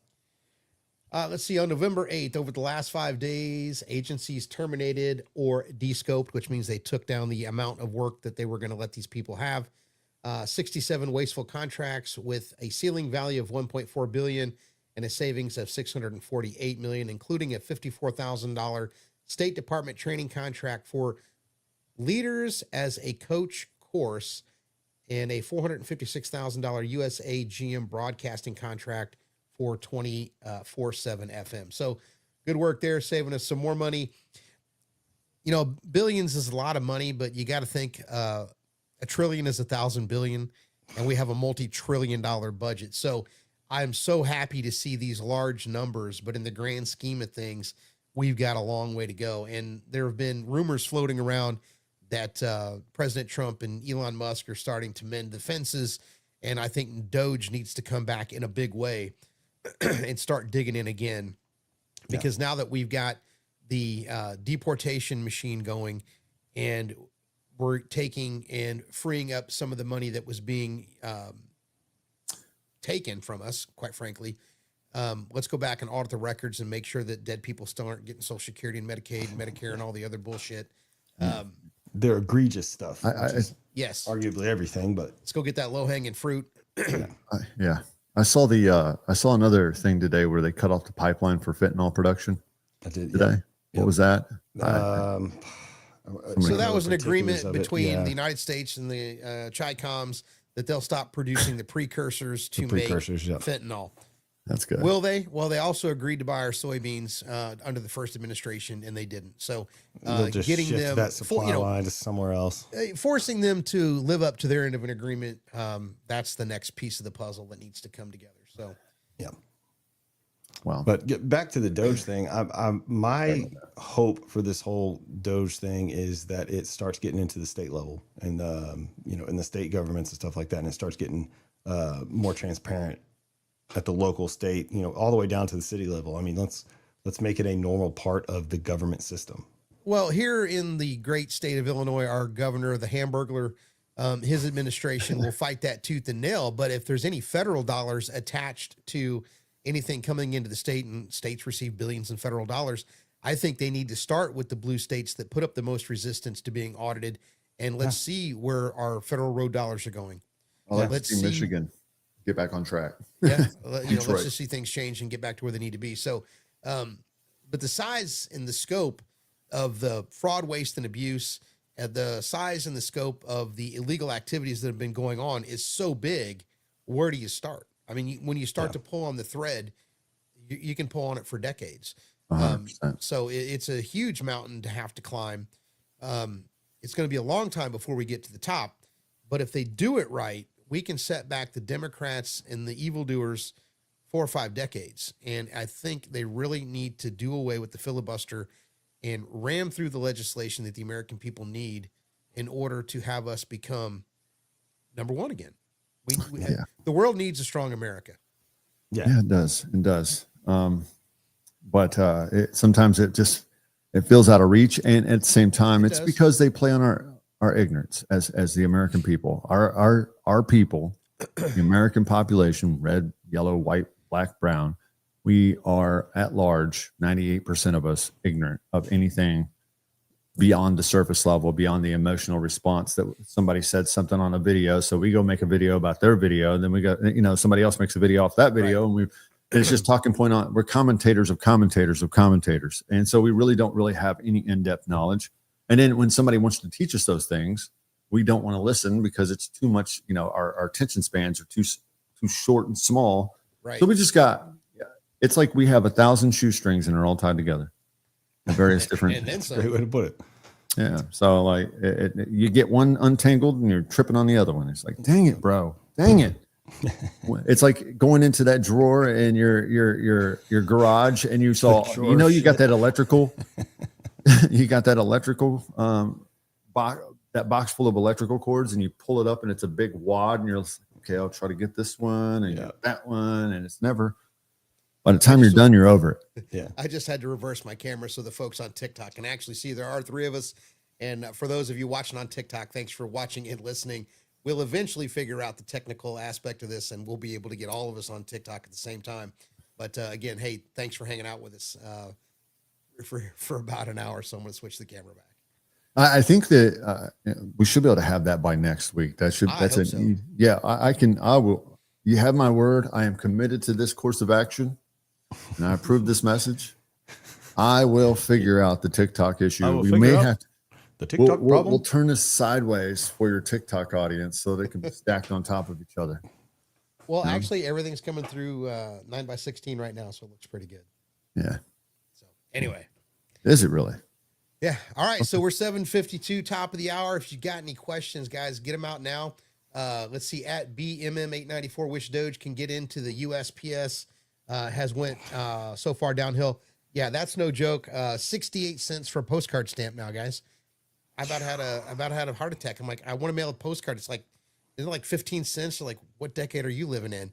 Let's see. On November 8th, over the last 5 days, agencies terminated or descoped, which means they took down the amount of work that they were going to let these people have. 67 wasteful contracts with a ceiling value of $1.4 billion and a savings of $648 million, including a $54,000 State Department training contract for leaders as a coach course and a $456,000 USA GM broadcasting contract for 24/7 FM. So good work there, saving us some more money. Billions is a lot of money, but you got to think a trillion is 1,000 billion, and we have a multi-trillion-dollar budget. So I'm so happy to see these large numbers, but in the grand scheme of things, we've got a long way to go. And there have been rumors floating around that President Trump and Elon Musk are starting to mend the fences, and I think Doge needs to come back in a big way and start digging in again, because now that we've got the deportation machine going and we're taking and freeing up some of the money that was being taken from us, quite frankly. Let's go back and audit the records and make sure that dead people still aren't getting Social Security and Medicaid and Medicare and all the other bullshit. They're egregious stuff. Yes. Arguably everything, but Let's go get that low-hanging fruit. Yeah. I saw another thing today where they cut off the pipeline for fentanyl production I did. today. What was that? So that was an particulars agreement of it, between yeah. the United States and the Chi-Coms that they'll stop producing the precursors to precursors, make yeah. fentanyl. That's good. Will they? Well, they also agreed to buy our soybeans under the first administration, and they didn't. So They'll just getting shift them, that supply line to somewhere else. forcing them to live up to their end of an agreement, that's the next piece of the puzzle that needs to come together. So, Yeah. Wow. But get back to the Doge thing. My hope for this whole Doge thing is that it starts getting into the state level and, in the state governments and stuff like that. And it starts getting more transparent at the local, state, all the way down to the city level. I mean, let's make it a normal part of the government system. well, here in the great state of Illinois, our governor, the Hamburglar, his administration will fight that tooth and nail. But if there's any federal dollars attached to anything coming into the state, and states receive billions in federal dollars, I think they need to start with the blue states that put up the most resistance to being audited, and let's see where our federal road dollars are going. Let's see Michigan get back on track. Yeah, let's just see things change and get back to where they need to be. So, but the size and the scope of the fraud, waste, and abuse, and the size and the scope of the illegal activities that have been going on is so big. Where do you start? I mean, when you start to pull on the thread, you can pull on it for decades. So it's a huge mountain to have to climb. It's going to be a long time before we get to the top. But if they do it right, we can set back the Democrats and the evildoers 4 or 5 decades. And I think they really need to do away with the filibuster and ram through the legislation that the American people need in order to have us become number one again. The world needs a strong America. Yeah, it does. It does. But sometimes it feels out of reach. And at the same time, it's because they play on our ignorance as the American people. Our people, the American population, red, yellow, white, black, brown, we are at large, 98% of us, ignorant of anything beyond the surface level, beyond the emotional response that somebody said something on a video. So we go make a video about their video, and then we got, somebody else makes a video off that video, and it's just talking point on. We're commentators of commentators of commentators, and so we really don't have any in-depth knowledge. And then when somebody wants to teach us those things, we don't want to listen because it's too much. Our attention spans are too short and small. Right. So we just got. It's like we have 1,000 shoestrings and they're all tied together. Various different. And then That's a great way to put it. Yeah. So like you get one untangled and you're tripping on the other one. It's like, dang it, bro. Dang it. It's like going into that drawer in your garage and you saw, you got that electrical, box, that box full of electrical cords, and you pull it up and it's a big wad and you're like, okay, I'll try to get this one and get that one. And it's never, by the time you're done, you're over it. Yeah. I just had to reverse my camera so the folks on TikTok can actually see there are 3 of us. And for those of you watching on TikTok, thanks for watching and listening. We'll eventually figure out the technical aspect of this, and we'll be able to get all of us on TikTok at the same time. But again, hey, thanks for hanging out with us for about an hour. So I'm going to switch the camera back. I think that we should be able to have that by next week. That's it. So. Yeah, I will. You have my word. I am committed to this course of action, and I approve this message. I will figure out the TikTok issue. We may have to. The TikTok problem? We'll turn this sideways for your TikTok audience so they can be stacked on top of each other. Well, actually, everything's coming through 9:16 right now, so it looks pretty good. Yeah. So anyway. Is it really? Yeah. All right. So we're 7:52, top of the hour. If you got any questions, guys, get them out now. Let's see, at BMM894, which Doge can get into the USPS has went so far downhill. Yeah, that's no joke. 68 cents for a postcard stamp now, guys. I about had a heart attack. I'm like, I want to mail a postcard. It's like, isn't it like 15 cents? You're like, what decade are you living in?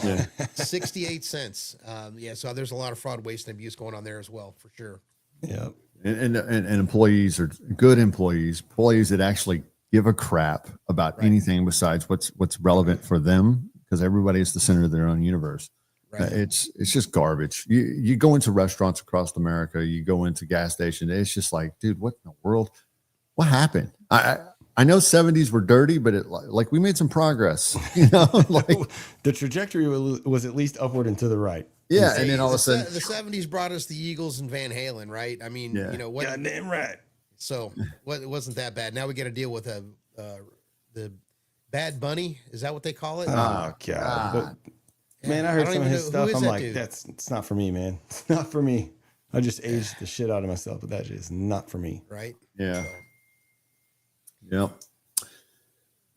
Yeah. 68 cents. Yeah. So there's a lot of fraud, waste, and abuse going on there as well, for sure. Yeah. And employees are good employees that actually give a crap about anything besides what's relevant for them, because everybody is the center of their own universe. Right. It's just garbage. You go into restaurants across America, you go into gas stations. It's just like, dude, what in the world? What happened? I know 70s were dirty, but we made some progress. Like the trajectory was at least upward and to the right. Yeah, and then all of a sudden, the 70s brought us the Eagles and Van Halen, right? I mean, what? Goddamn right. So it wasn't that bad. Now we got to deal with the Bad Bunny. Is that what they call it? Oh God. Man, I heard some of his stuff. I'm like, it's not for me, man. It's not for me. I just aged the shit out of myself, but that is not for me. Right? Yeah. So. Yep.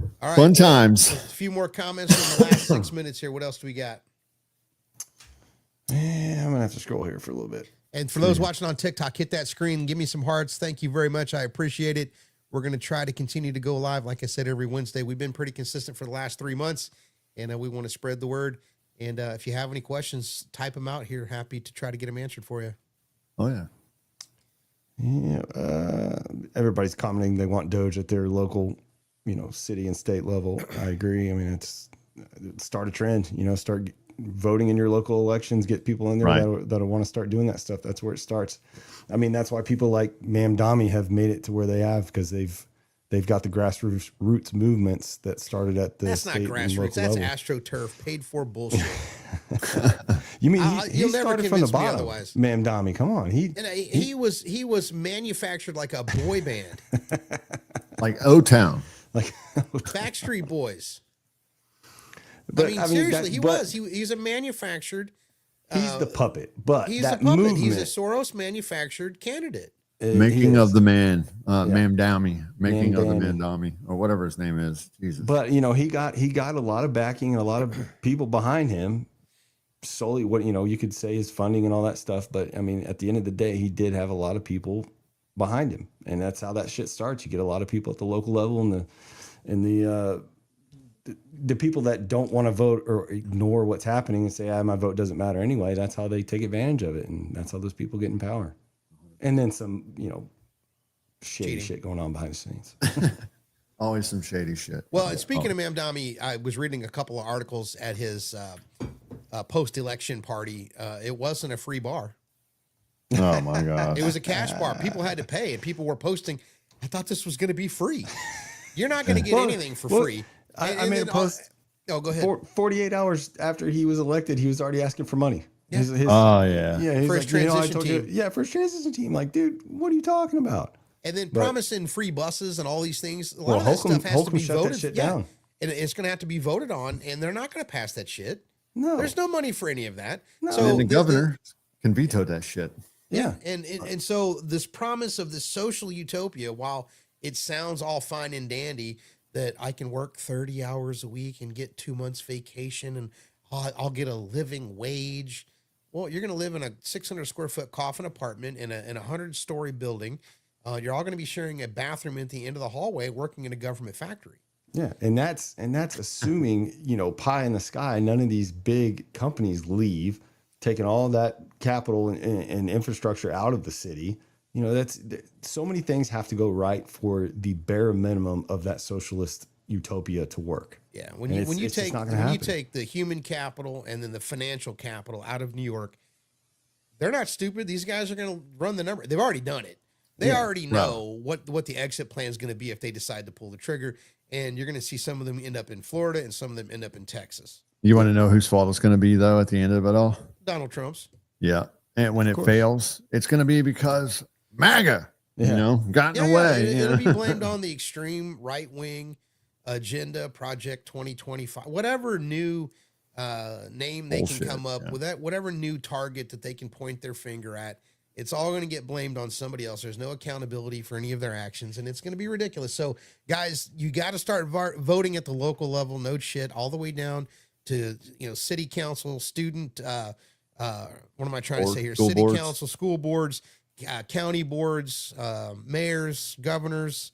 All right. Fun times. A few more comments in the last 6 minutes here. What else do we got? Yeah, I'm gonna have to scroll here for a little bit. And for those watching on TikTok, hit that screen, give me some hearts. Thank you very much. I appreciate it. We're going to try to continue to go live, like I said, every Wednesday. We've been pretty consistent for the last 3 months, and we want to spread the word. And if you have any questions, type them out here. Happy to try to get them answered for you. Oh, yeah. Yeah. Everybody's commenting they want Doge at their local city and state level. I agree. I mean, it's start a trend, start voting in your local elections, get people in there Right. that'll want to start doing that stuff. That's where it starts. I mean, that's why people like Ma'am Dami have made it to where they have, because they've got the grassroots movements that started at the That's not state and grassroots. local That's level. AstroTurf, paid for bullshit. You mean he You'll never started from the convince me bottom? otherwise. Ma'am Dami, come on. He was manufactured like a boy band, Like O-Town. like, Backstreet Boys. but I mean, seriously, but he's a manufactured. he's the puppet, but He's that a puppet. movement, He's a Soros manufactured candidate. Making of the man, Yeah. Ma'am Dowmy, making Ma'am of the Dowmy. man Dowmy, or whatever his name is. Jesus. But he got a lot of backing and a lot of people behind him. Solely what you could say is funding and all that stuff. But I mean, at the end of the day, he did have a lot of people behind him, and that's how that shit starts. You get a lot of people at the local level and the people that don't want to vote or ignore what's happening and say, my vote doesn't matter anyway. That's how they take advantage of it, and that's how those people get in power. And then some, shady Cheating. shit going on behind the scenes. Always some shady shit. Well, and speaking of Ma'am Dami, I was reading a couple of articles at his post-election party. It wasn't a free bar. Oh my God. It was a cash bar. People had to pay, and people were posting, I thought this was going to be free. You're not going to get anything for free. I made a post. Oh, go ahead. 48 hours after he was elected, he was already asking for money. Yeah. Oh yeah. Yeah, he's For his transition team. For his transition team. Like, dude, what are you talking about? And then promising free buses and all these things. A lot Well, of that Holcomb- stuff has to Holcomb be shut that voted. shit Yeah. down. And it's going to have to be voted on, and they're not going to pass that shit. No. There's no money for any of that. No. So And the governor can veto that shit. Yeah. And so this promise of this social utopia, while it sounds all fine and dandy that I can work 30 hours a week and get 2 months vacation and I'll get a living wage. Well, you're going to live in a 600 square foot coffin apartment in a 100-story building. You're all going to be sharing a bathroom at the end of the hallway, working in a government factory. Yeah, and that's assuming, pie in the sky. None of these big companies leave, taking all that capital and infrastructure out of the city. That's so many things have to go right for the bare minimum of that socialist utopia to work. Yeah, when you take the human capital and then the financial capital out of New York, they're not stupid. These guys are going to run the number. They've already done it. They already know what the exit plan is going to be if they decide to pull the trigger. And you're going to see some of them end up in Florida and some of them end up in Texas. You want to know whose fault it's going to be though at the end of it all? Donald Trump's. Yeah. And when it fails, it's going to be because MAGA, got in the way. It'll be blamed on the extreme right wing agenda, Project 2025, whatever new name they can come up with, that whatever new target that they can point their finger at. It's all going to get blamed on somebody else. There's no accountability for any of their actions, and it's going to be ridiculous. So, guys, you got to start voting at the local level. No shit, all the way down to city council, student. What am I trying to say here? City council, school boards, county boards, mayors, governors,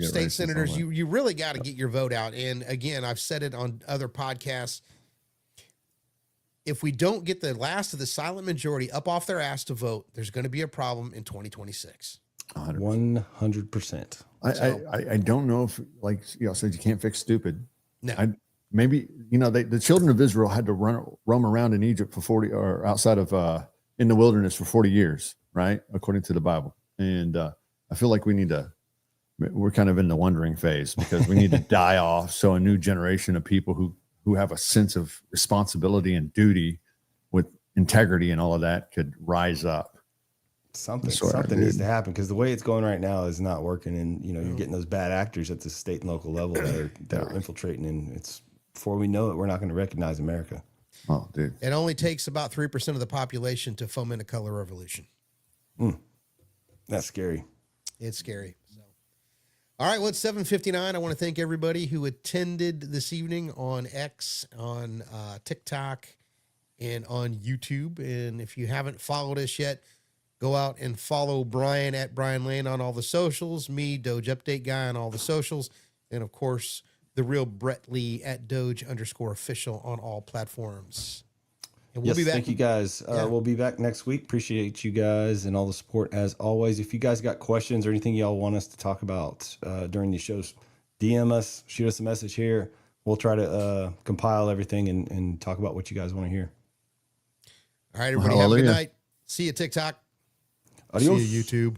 state senators. You really got to get your vote out. And again, I've said it on other podcasts. If we don't get the last of the silent majority up off their ass to vote, there's going to be a problem in 2026. 100%. I don't know if, like said, you can't fix stupid. No. Maybe the children of Israel had to roam around in Egypt for 40 or outside of in the wilderness for 40 years, right? According to the Bible. And I feel like we're kind of in the wondering phase because we need to die off so a new generation of people who have a sense of responsibility and duty with integrity and all of that could rise up. Something needs to happen because the way it's going right now is not working. And, you're getting those bad actors at the state and local level that are infiltrating. And it's before we know it, we're not going to recognize America. Oh, dude. It only takes about 3% of the population to foment a color revolution. That's scary. It's scary. All right, well, it's 7:59. I want to thank everybody who attended this evening on X, on TikTok, and on YouTube. And if you haven't followed us yet, go out and follow Brian at Brian Lane on all the socials, me, Doge Update Guy on all the socials, and, of course, the real Brett Lee at Doge_official on all platforms. And we'll be back. Thank you guys. We'll be back next week. Appreciate you guys and all the support as always. If you guys got questions or anything y'all want us to talk about during these shows, DM us, shoot us a message here. We'll try to compile everything and talk about what you guys want to hear. All right, everybody, have a good Hallelujah. night. See you, TikTok. Adios. See you, YouTube.